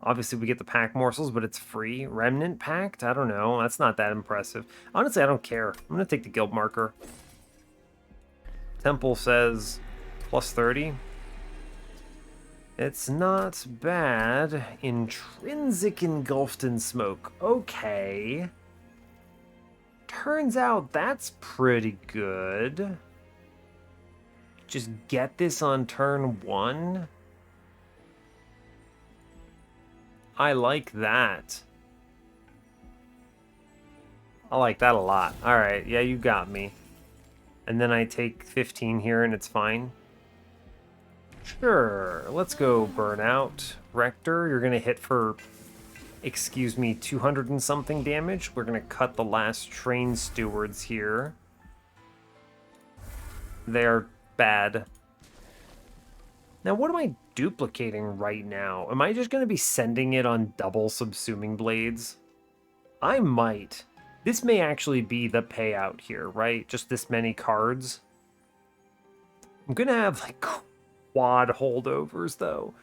Obviously, we get the pack morsels, but it's free. Remnant Pact? I don't know. That's not that impressive. Honestly, I don't care. I'm going to take the Guild Marker. Temple says plus 30. It's not bad. Intrinsic Engulfed in Smoke. Okay. Turns out that's pretty good. Just get this on turn 1. I like that. I like that a lot. Alright, yeah, you got me. And then I take 15 here and it's fine. Sure, let's go Burnout. Rector, you're going to hit for, excuse me, 200 and something damage. We're going to cut the last Train Stewards here. They're bad. Now, what am I duplicating right now? Am I just going to be sending it on double Subsuming Blades? I might. This may actually be the payout here, right? Just this many cards. I'm going to have, like, quad holdovers, though.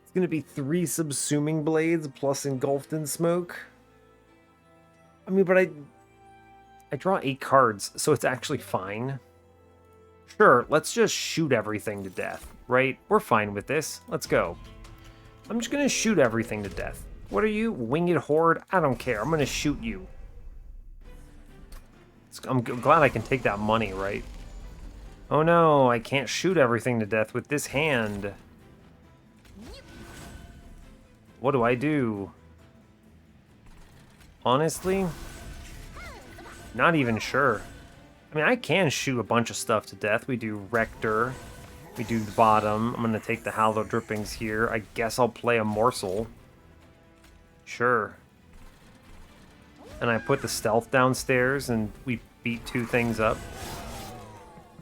It's going to be 3 Subsuming Blades plus Engulfed in Smoke. I mean, but I draw 8 cards, so it's actually fine. Sure, let's just shoot everything to death, right? We're fine with this. Let's go. I'm just going to shoot everything to death. What are you? Winged Horde? I don't care. I'm going to shoot you. I'm glad I can take that money, right? Oh no, I can't shoot everything to death with this hand. What do I do? Honestly, not even sure. I mean, I can shoot a bunch of stuff to death. We do Rector. We do the bottom. I'm going to take the Hallow Drippings here. I guess I'll play a Morsel. Sure. And I put the Stealth downstairs and we beat 2 things up.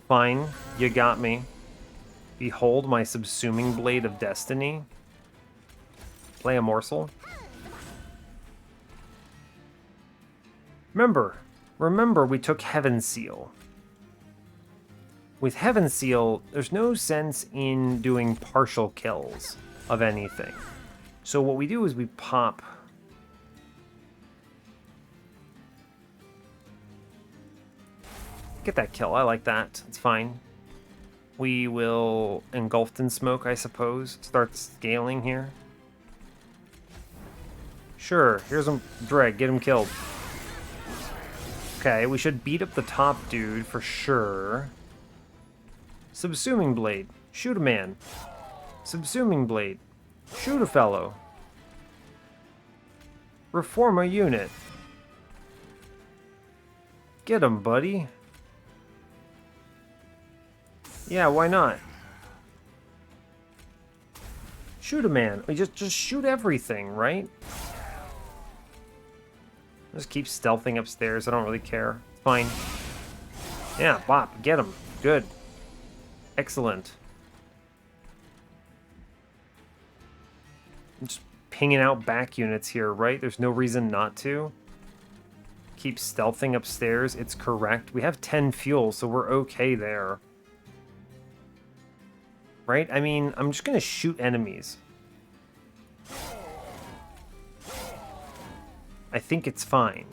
Fine, you got me. Behold my Subsuming Blade of Destiny. Play a Morsel. Remember we took Heaven Seal. With Heaven Seal, there's no sense in doing partial kills of anything. So what we do is we pop Get that kill. I like that. It's fine. We will engulfed in smoke, I suppose. Start scaling here. Sure. Here's him. Dreg. Get him killed. Okay, we should beat up the top dude for sure. Subsuming blade. Shoot a man. Subsuming blade. Shoot a fellow. Reform a unit. Get him, buddy. Yeah, why not? Shoot a man. We just shoot everything, right? Just keep stealthing upstairs. I don't really care. It's fine. Yeah, bop. Get him. Good. Excellent. I'm just pinging out back units here, right? There's no reason not to. Keep stealthing upstairs. It's correct. We have 10 fuel, so we're okay there. Right? I mean, I'm just going to shoot enemies. I think it's fine.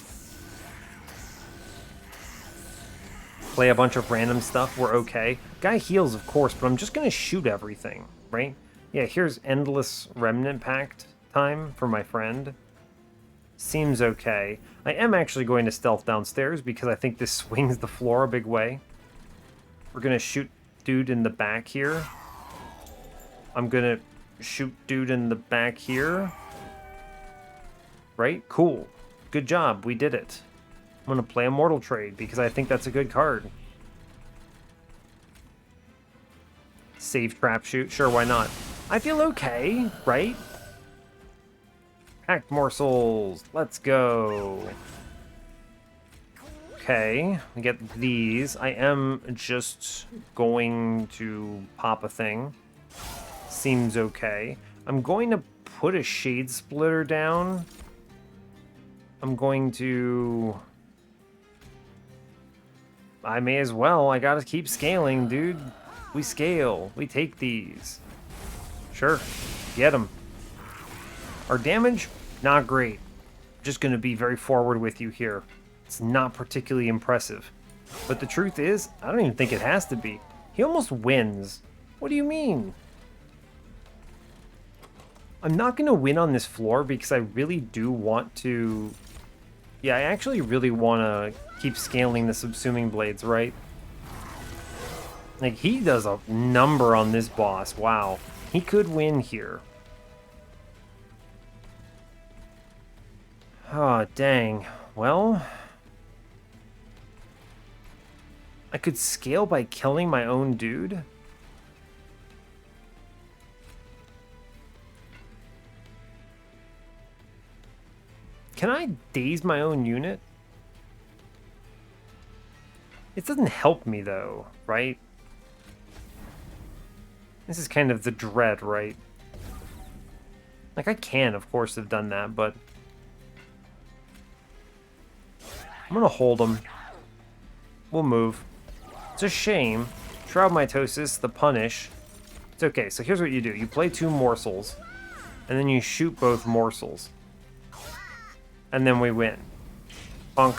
Play a bunch of random stuff. We're okay. Guy heals, of course, but I'm just going to shoot everything, right? Yeah, here's endless remnant pact time for my friend. Seems okay. I am actually going to stealth downstairs because I think this swings the floor a big way. We're going to shoot dude in the back here. I'm going to shoot dude in the back here. Right? Cool. Good job. We did it. I'm going to play Immortal Trade because I think that's a good card. Save trap shoot. Sure, why not? I feel okay, right? Hacked morsels. Let's go. Okay, we get these. I am just going to pop a thing. Seems okay. I'm going to put a shade splitter down. I'm going to... I may as well. I gotta keep scaling, dude. We scale. We take these. Sure. Get them. Our damage, not great. Just gonna be very forward with you here. It's not particularly impressive. But the truth is, I don't even think it has to be. He almost wins. What do you mean? I'm not gonna win on this floor because I really do want to... Yeah, I actually really want to keep scaling the subsuming blades, right? Like, he does a number on this boss. Wow. He could win here. Oh, dang. Well... I could scale by killing my own dude? Can I daze my own unit? It doesn't help me, though, right? This is kind of the dread, right? Like, I can, of course, have done that, but... I'm gonna hold him. We'll move. It's a shame. Shroud Mitosis, the punish. It's okay, so here's what you do. You play 2 morsels, and then you shoot both morsels. And then we win. Punk.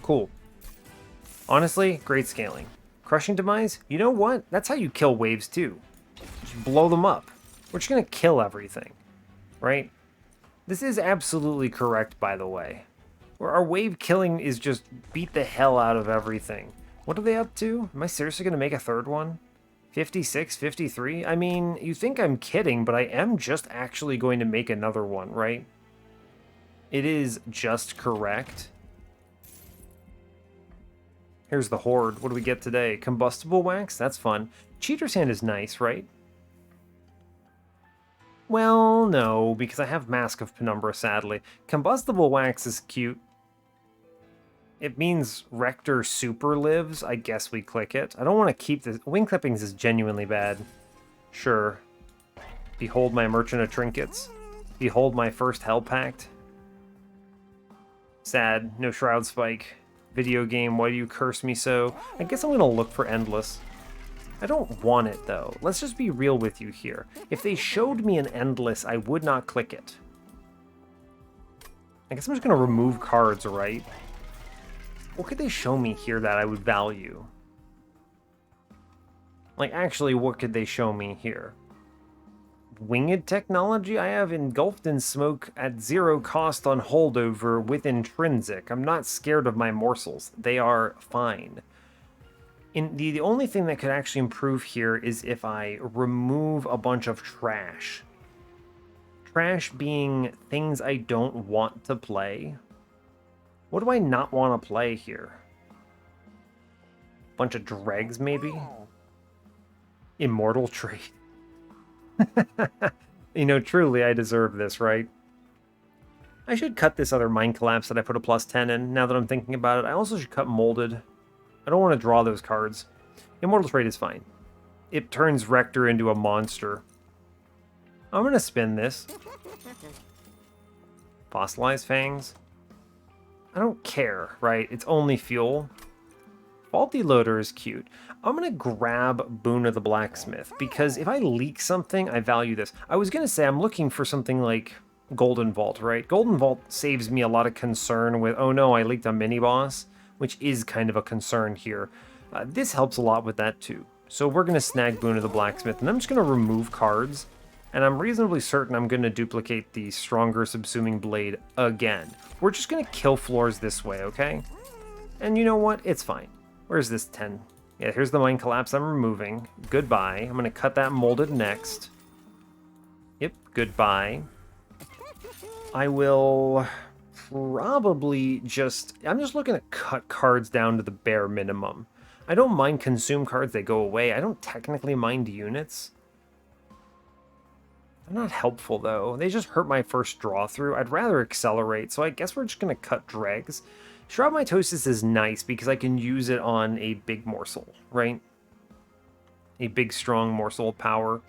Cool. Honestly, great scaling. Crushing Demise? You know what? That's how you kill waves too. Just blow them up. We're just gonna kill everything. Right? This is absolutely correct, by the way. Where our wave killing is just beat the hell out of everything. What are they up to? Am I seriously gonna make a third one? 56, 53? I mean, you think I'm kidding, but I am just actually going to make another one, right? It is just correct. Here's the Horde. What do we get today? Combustible Wax? That's fun. Cheater's Hand is nice, right? Well, no, because I have Mask of Penumbra, sadly. Combustible Wax is cute. It means Rector super lives. I guess we click it. I don't want to keep this. Wing Clippings is genuinely bad. Sure. Behold my Merchant of Trinkets. Behold my first Hell Pact. Sad. No Shroud Spike. Video game, why do you curse me so? I guess I'm gonna look for Endless. I don't want it, though. Let's just be real with you here. If they showed me an Endless, I would not click it. I guess I'm just gonna remove cards, right? What could they show me here that I would value? Like, actually, what could they show me here? Winged technology? I have engulfed in smoke at 0 cost on holdover with intrinsic. I'm not scared of my morsels. They are fine. The only thing that could actually improve here is if I remove a bunch of trash. Trash being things I don't want to play. What do I not want to play here? Bunch of dregs, maybe? Immortal trait. You know, truly, I deserve this, right? I should cut this other Mind Collapse that I put a +10 in, now that I'm thinking about it. I also should cut Molded. I don't want to draw those cards. Immortal Trait is fine. It turns Rector into a monster. I'm going to spin this. Fossilized Fangs. I don't care, right? It's only fuel. Faulty Loader is cute. I'm going to grab Boon of the Blacksmith, because if I leak something, I value this. I was going to say I'm looking for something like Golden Vault, right? Golden Vault saves me a lot of concern with, oh no, I leaked a mini-boss, which is kind of a concern here. This helps a lot with that too. So we're going to snag Boon of the Blacksmith, and I'm just going to remove cards, and I'm reasonably certain I'm going to duplicate the stronger Subsuming Blade again. We're just going to kill floors this way, okay? And you know what? It's fine. Where's this 10? Yeah, here's the Mind Collapse I'm removing. Goodbye. I'm going to cut that Molded next. Yep, goodbye. I will probably I'm just looking to cut cards down to the bare minimum. I don't mind consume cards, they go away. I don't technically mind units. They're not helpful, though. They just hurt my first draw through. I'd rather accelerate, so I guess we're just going to cut dregs. Shroud Mitosis is nice because I can use it on a big morsel, right? A big, strong morsel of power.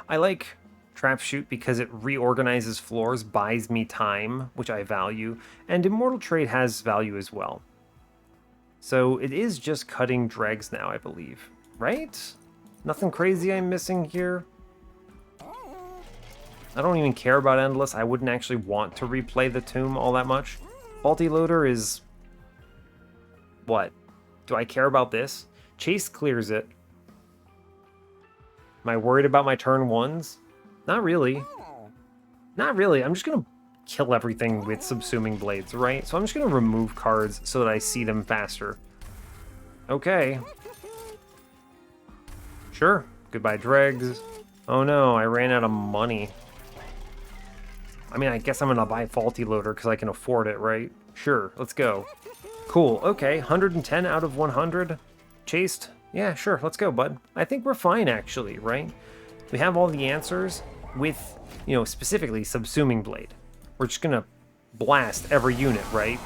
I like Trap Shoot because it reorganizes floors, buys me time, which I value, and Immortal Trade has value as well. So it is just cutting dregs now, I believe. Right? Nothing crazy I'm missing here. I don't even care about Endless. I wouldn't actually want to replay the Tomb all that much. Faulty Loader is... what? Do I care about this? Chase clears it. Am I worried about my turn ones? Not really. Not really. I'm just going to kill everything with Subsuming Blades, right? So I'm just going to remove cards so that I see them faster. Okay. Sure. Goodbye, dregs. Oh no, I ran out of money. I mean, I guess I'm going to buy Faulty Loader because I can afford it, right? Sure, let's go. Cool, okay, 110 out of 100. Chased? Yeah, sure, let's go, bud. I think we're fine, actually, right? We have all the answers with, you know, specifically Subsuming Blade. We're just going to blast every unit, right?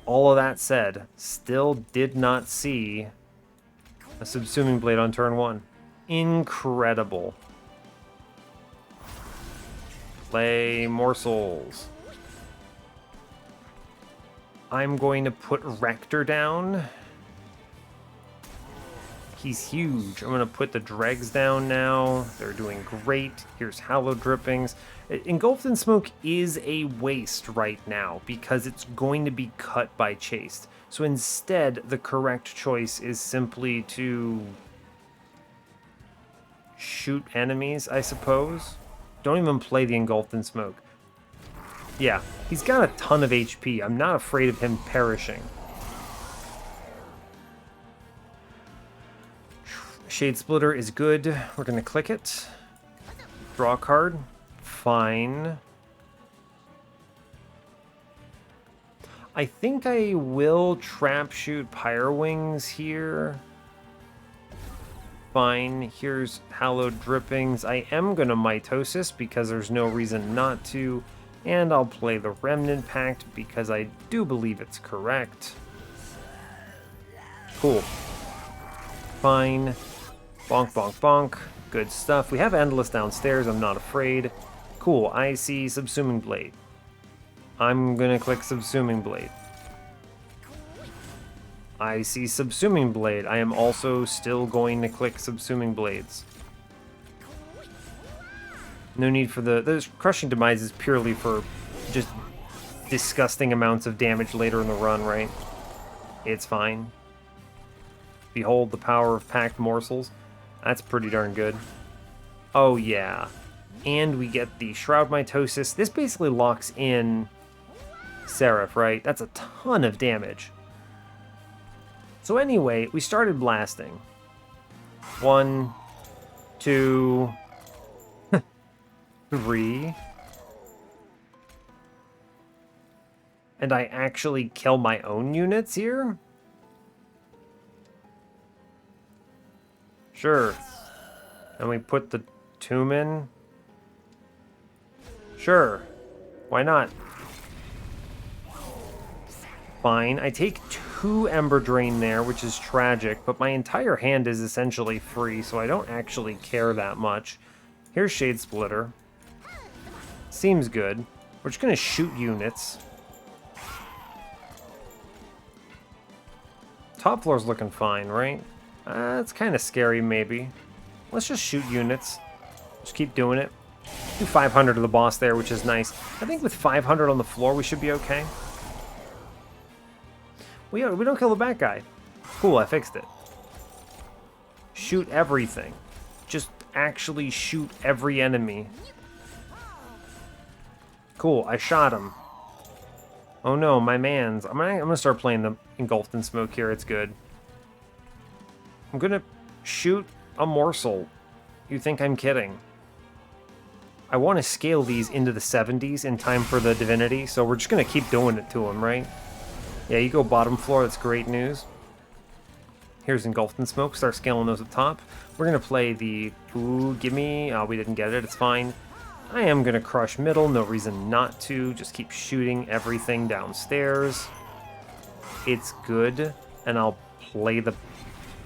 All of that said, still did not see a Subsuming Blade on turn 1. Incredible. Play morsels. I'm going to put Rector down. He's huge. I'm going to put the dregs down now. They're doing great. Here's Hallowed Drippings. Engulfed in Smoke is a waste right now because it's going to be cut by Chased. So instead, the correct choice is simply to shoot enemies, I suppose. Don't even play the Engulfed in Smoke. Yeah, he's got a ton of HP. I'm not afraid of him perishing. Shade Splitter is good. We're going to click it. Draw a card. Fine. I think I will Trap Shoot Pyre Wings here. Fine. Here's Hallowed Drippings. I am going to Mitosis because there's no reason not to. And I'll play the Remnant Pact because I do believe it's correct. Cool. Fine. Bonk, bonk, bonk. Good stuff. We have Endless downstairs. I'm not afraid. Cool. I see Subsuming Blade. I'm going to click Subsuming Blade. I see Subsuming Blade. I am also still going to click Subsuming Blades. No need for the Crushing Demise is purely for just disgusting amounts of damage later in the run, right? It's fine. Behold the power of packed morsels. That's pretty darn good. Oh, yeah. And we get the Shroud Mitosis. This basically locks in Seraph, right? That's a ton of damage. So anyway, we started blasting. 1, 2, 3. And I actually kill my own units here? Sure. And we put the tomb in? Sure. Why not? Fine. I take 2 Ember Drain there, which is tragic, but my entire hand is essentially free, so I don't actually care that much. Here's Shade Splitter. Seems good. We're just going to shoot units. Top floor's looking fine, right? It's kind of scary, maybe. Let's just shoot units. Just keep doing it. Do 500 to the boss there, which is nice. I think with 500 on the floor, we should be okay. We don't kill the bad guy. Cool, I fixed it. Shoot everything. Just actually shoot every enemy. Cool, I shot him. Oh no, my mans. I'm gonna start playing the Engulfed in Smoke here. It's good. I'm gonna shoot a morsel. You think I'm kidding? I want to scale these into the 70s in time for the Divinity, so we're just gonna keep doing it to them, right? Yeah, you go bottom floor. That's great news. Here's Engulfed in Smoke. Start scaling those up top. We're gonna play the ooh, gimme. Oh, we didn't get it. It's fine. I am going to crush middle, no reason not to. Just keep shooting everything downstairs. It's good. And I'll play the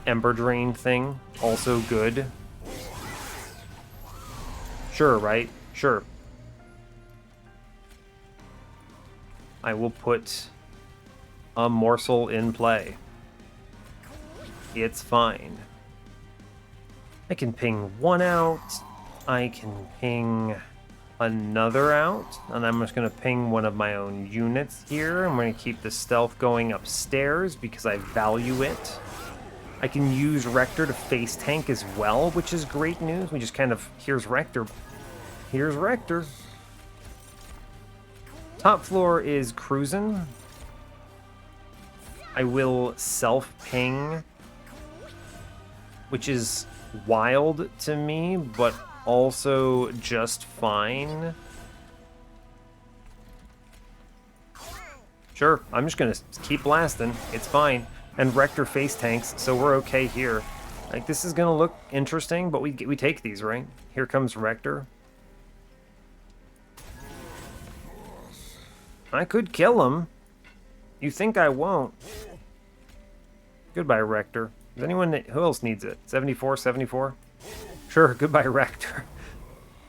Ember Drain thing. Also good. Sure, right? Sure. I will put a morsel in play. It's fine. I can ping 1 out. I can ping another out, and I'm just going to ping one of my own units here. I'm going to keep the stealth going upstairs because I value it. I can use Rector to face tank as well, which is great news. We just kind of, here's Rector. Here's Rector. Top floor is cruising. I will self-ping, which is wild to me, but also just fine. Sure, I'm just gonna keep blasting. It's fine. And Rector face tanks, so we're okay here. Like, this is gonna look interesting, but we take these, right? Here comes Rector. I could kill him. You think I won't? Goodbye, Rector. Is anyone who else needs it? 74, 74? Sure, goodbye, Rector.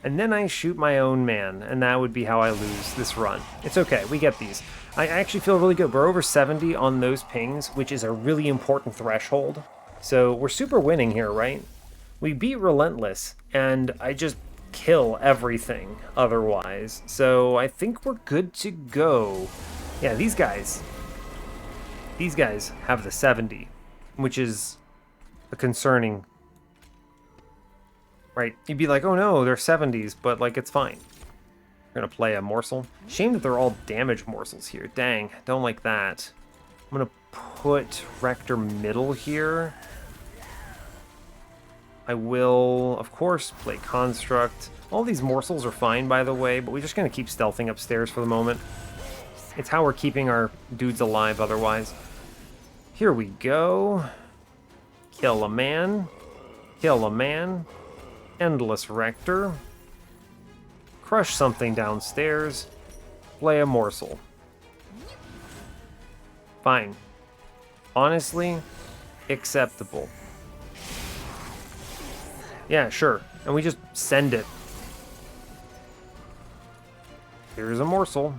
And then I shoot my own man, and that would be how I lose this run. It's okay, we get these. I actually feel really good. We're over 70 on those pings, which is a really important threshold. So we're super winning here, right? We beat Relentless, and I just kill everything otherwise. So I think we're good to go. Yeah, these guys have the 70, which is a concerning. Right, you'd be like, oh no, they're 70s, but like, it's fine. We're gonna play a morsel. Shame that they're all damage morsels here. Dang, don't like that. I'm gonna put Rector middle here. I will, of course, play Construct. All these morsels are fine, by the way, but we're just gonna keep stealthing upstairs for the moment. It's how we're keeping our dudes alive otherwise. Here we go. Kill a man. Kill a man. Endless Rector. Crush something downstairs. Play a morsel. Fine. Honestly, acceptable. Yeah, sure. And we just send it. Here's a morsel.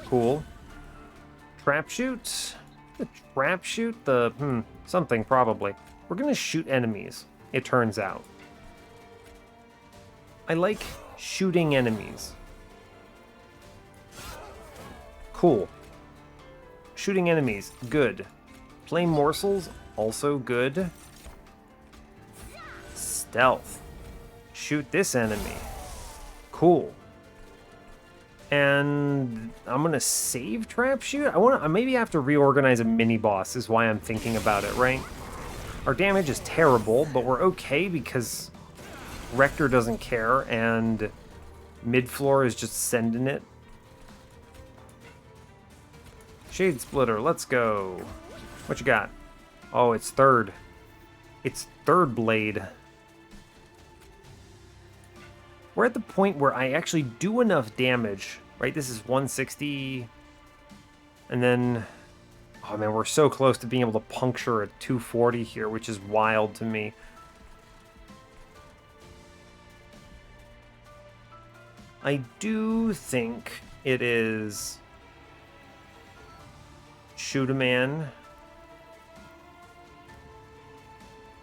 Cool. Trap shoot? The trap shoot? The, something probably. We're gonna shoot enemies, it turns out. I like shooting enemies. Cool. Shooting enemies, good. Play morsels, also good. Stealth. Shoot this enemy. Cool. And I'm gonna save trap shoot. I maybe have to reorganize a mini boss is why I'm thinking about it, right? Our damage is terrible, but we're okay because Rector doesn't care and mid-floor is just sending it. Shade Splitter, let's go. What you got? Oh, it's third. It's third blade. We're at the point where I actually do enough damage, right? This is 160. And then, oh man, we're so close to being able to puncture a 240 here, which is wild to me. I do think it is shoot a man.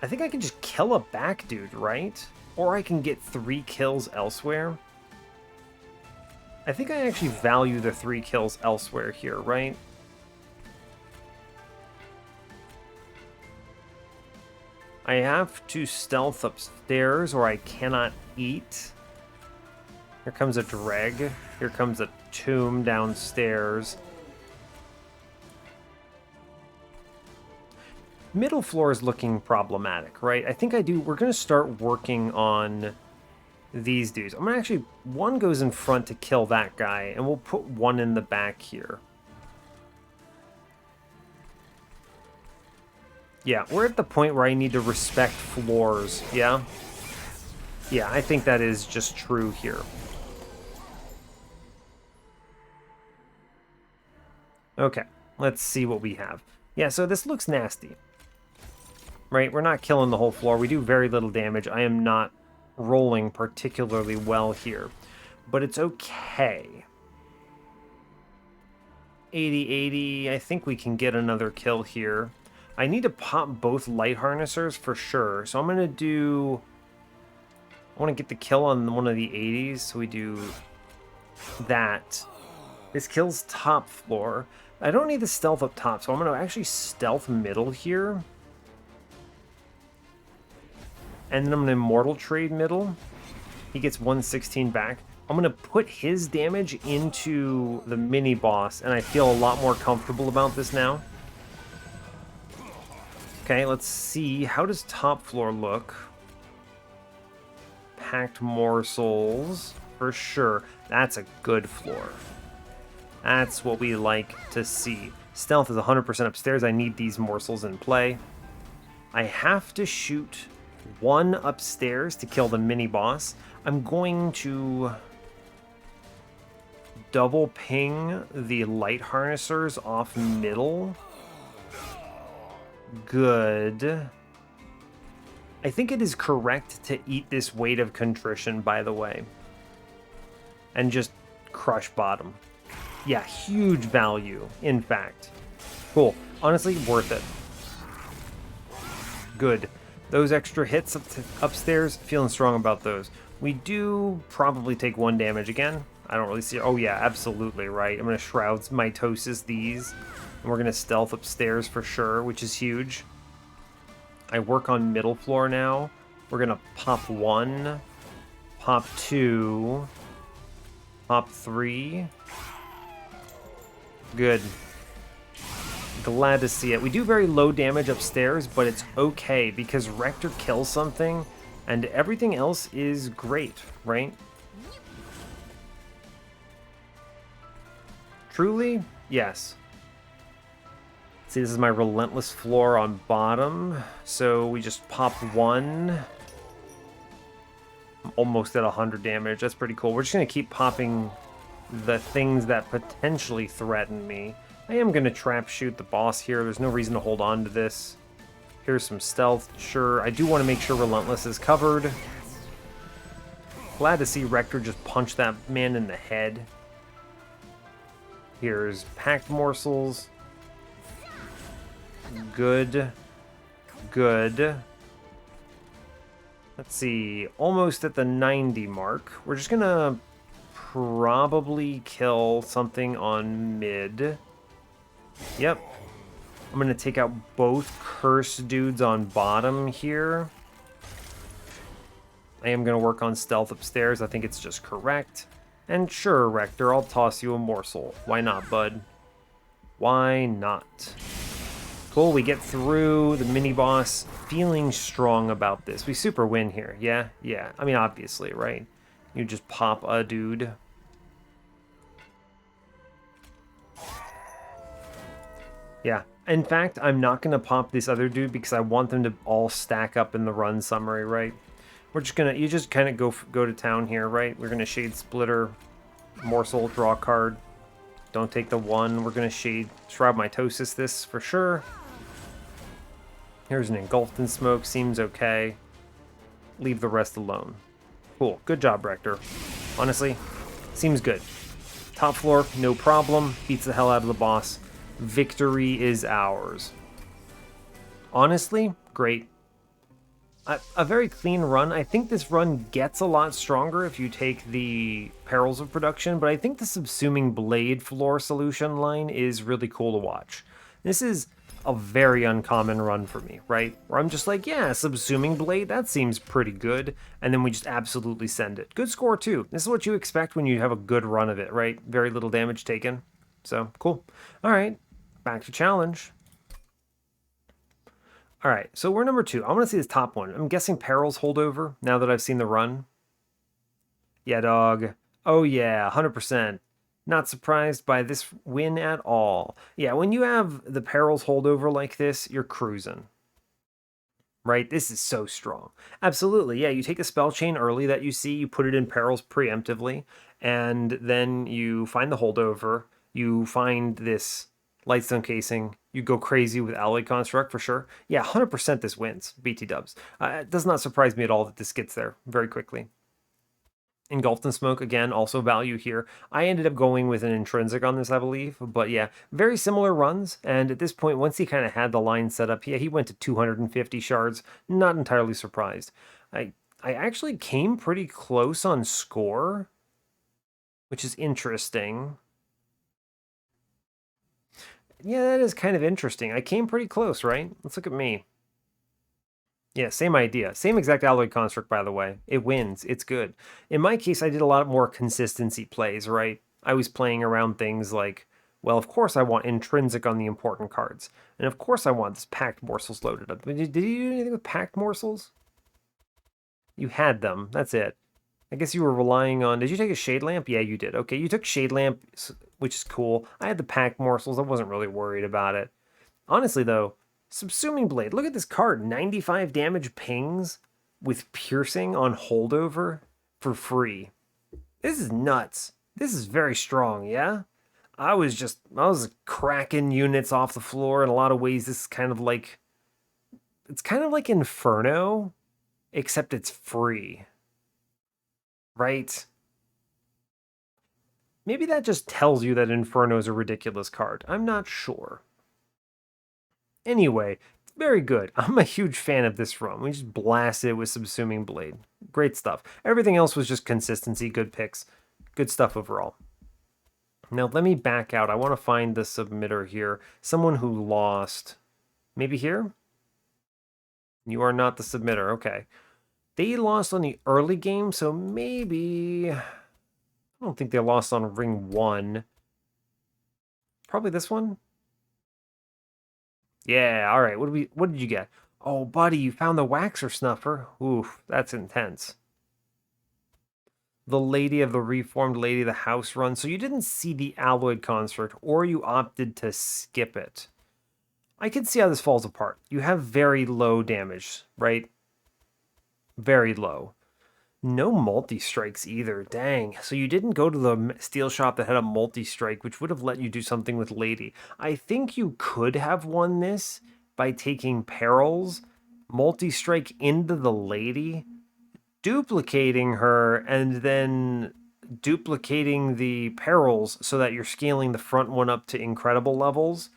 I think I can just kill a back dude, right? Or I can get 3 kills elsewhere. I think I actually value the 3 kills elsewhere here, right? I have to stealth upstairs or I cannot eat. Here comes a dreg. Here comes a tomb downstairs. Middle floor is looking problematic, right? I think we're going to start working on these dudes. I'm going to actually, one goes in front to kill that guy, and we'll put one in the back here. Yeah, we're at the point where I need to respect floors, yeah? Yeah, I think that is just true here. Okay, let's see what we have. Yeah, so this looks nasty. Right, we're not killing the whole floor. We do very little damage. I am not rolling particularly well here, but it's okay. 80-80, I think we can get another kill here. I need to pop both light harnessers for sure, so I'm going to do... I want to get the kill on one of the 80s, so we do that. This kills top floor. I don't need the stealth up top, so I'm going to actually stealth middle here. And then I'm going to Immortal Trade middle. He gets 116 back. I'm going to put his damage into the mini-boss, and I feel a lot more comfortable about this now. Okay, let's see. How does top floor look? Packed morsels, for sure. That's a good floor. That's what we like to see. Stealth is 100% upstairs. I need these morsels in play. I have to shoot one upstairs to kill the mini-boss. I'm going to double ping the light harnessers off middle. Good. I think it is correct to eat this Weight of Contrition, by the way. And just crush bottom. Yeah, huge value, in fact. Cool. Honestly, worth it. Good. Those extra hits upstairs, feeling strong about those. We do probably take 1 damage again. I don't really see... Oh, yeah, absolutely, right. I'm going to Shroud Mitosis these. And we're going to stealth upstairs for sure, which is huge. I work on middle floor now. We're going to pop 1, pop 2, pop 3. Good. Glad to see it. We do very low damage upstairs, but it's okay because Rector kills something and everything else is great, right? Truly? Yes. See, this is my relentless floor on bottom. So we just pop 1. I'm almost at 100 damage. That's pretty cool. We're just going to keep popping the things that potentially threaten me. I am going to trap shoot the boss here. There's no reason to hold on to this. Here's some stealth. Sure, I do want to make sure Relentless is covered. Glad to see Rector just punch that man in the head. Here's Packed Morsels. Good. Good. Let's see. Almost at the 90 mark. We're just going to probably kill something on mid. Yep. I'm going to take out both curse dudes on bottom here. I am going to work on stealth upstairs. I think it's just correct. And sure, Rector, I'll toss you a morsel. Why not, bud? Why not? Cool, we get through the mini-boss feeling strong about this. We super win here, yeah? Yeah, I mean, obviously, right? You just pop a dude. Yeah, in fact, I'm not going to pop this other dude because I want them to all stack up in the run summary, right? We're just going to, you just kind of go to town here, right? We're going to Shade Splitter, Morsel, draw a card. Don't take the one. We're going to Shade Shroud Mitosis this for sure. Here's an Engulfed in Smoke. Seems okay. Leave the rest alone. Cool. Good job, Rector. Honestly, seems good. Top floor, no problem. Beats the hell out of the boss. Victory is ours. Honestly, great. A very clean run. I think this run gets a lot stronger if you take the Perils of Production, but I think the Subsuming Blade floor solution line is really cool to watch. This is a very uncommon run for me, right? Where I'm just like, yeah, Subsuming Blade, that seems pretty good, and then we just absolutely send it. Good score, too. This is what you expect when you have a good run of it, right? Very little damage taken. So, cool. All right, back to challenge. All right, so we're number 2. I want to see this top one. I'm guessing Perils holdover now that I've seen the run. Yeah, dog. Oh, yeah, 100%. Not surprised by this win at all. Yeah, when you have the Perils holdover like this, you're cruising. Right? This is so strong. Absolutely, yeah, you take a spell chain early that you see, you put it in Perils preemptively, and then you find the holdover, you find this Lightstone Casing, you go crazy with Alloy Construct for sure. Yeah, 100% this wins, BT dubs. It does not surprise me at all that this gets there very quickly. Engulfed in Smoke, again, also value here. I ended up going with an intrinsic on this, I believe. But yeah, very similar runs. And at this point, once he kind of had the line set up, yeah, he went to 250 shards. Not entirely surprised. I actually came pretty close on score, which is interesting. Yeah, that is kind of interesting. I came pretty close, right? Let's look at me. Yeah, same idea. Same exact alloy construct, by the way. It wins. It's good. In my case, I did a lot more consistency plays, right? I was playing around things like, well, of course I want intrinsic on the important cards. And of course I want this packed morsels loaded up. Did you do anything with packed morsels? You had them. That's it. I guess you were relying on... Did you take a Shade Lamp? Yeah, you did. Okay, you took Shade Lamp, which is cool. I had the packed morsels. I wasn't really worried about it. Honestly, though, Subsuming Blade. Look at this card. 95 damage pings with piercing on holdover for free. This is nuts. This is very strong, yeah? I was cracking units off the floor in a lot of ways. This is kind of like... It's kind of like Inferno, except it's free. Right? Maybe that just tells you that Inferno is a ridiculous card. I'm not sure. Anyway, very good. I'm a huge fan of this run. We just blasted it with Subsuming Blade. Great stuff. Everything else was just consistency, good picks. Good stuff overall. Now, let me back out. I want to find the submitter here. Someone who lost. Maybe here? You are not the submitter. Okay. They lost on the early game, so maybe... I don't think they lost on ring 1. Probably this one? Yeah, all right. What did you get? Oh, buddy, you found the Waxer Snuffer. Oof, that's intense. The Lady of the Reformed Lady of the House run. So you didn't see the Alloyed Construct, or you opted to skip it. I can see how this falls apart. You have very low damage, right? Very low. No multi-strikes either, dang. So you didn't go to the steel shop that had a multi-strike, which would have let you do something with Lady. I think you could have won this by taking Perils, multi-strike into the Lady, duplicating her, and then duplicating the Perils so that you're scaling the front one up to incredible levels.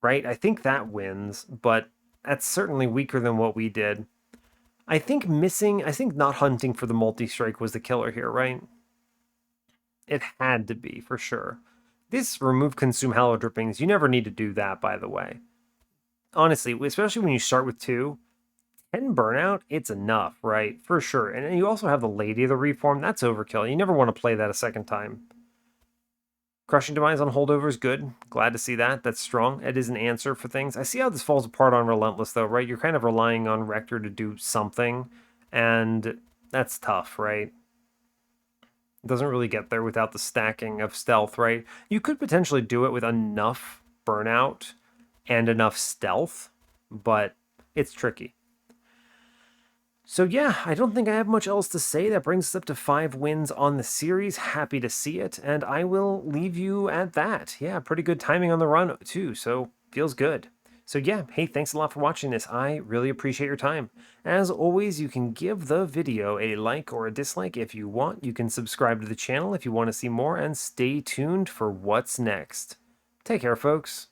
Right? I think that wins, but that's certainly weaker than what we did. I think not hunting for the multi-strike was the killer here, right? It had to be, for sure. This remove consume hallow drippings, you never need to do that, by the way. Honestly, especially when you start with 2, 10 burnout, it's enough, right? For sure. And you also have the Lady of the Reform, that's overkill. You never want to play that a second time. Crushing Demise on holdover is good. Glad to see that. That's strong. It is an answer for things. I see how this falls apart on Relentless, though, right? You're kind of relying on Rector to do something, and that's tough, right? It doesn't really get there without the stacking of stealth, right? You could potentially do it with enough burnout and enough stealth, but it's tricky. So yeah, I don't think I have much else to say. That brings us up to 5 wins on the series. Happy to see it, and I will leave you at that. Yeah, pretty good timing on the run too, so feels good. So yeah, hey, thanks a lot for watching this. I really appreciate your time. As always, you can give the video a like or a dislike if you want. You can subscribe to the channel if you want to see more, and stay tuned for what's next. Take care, folks.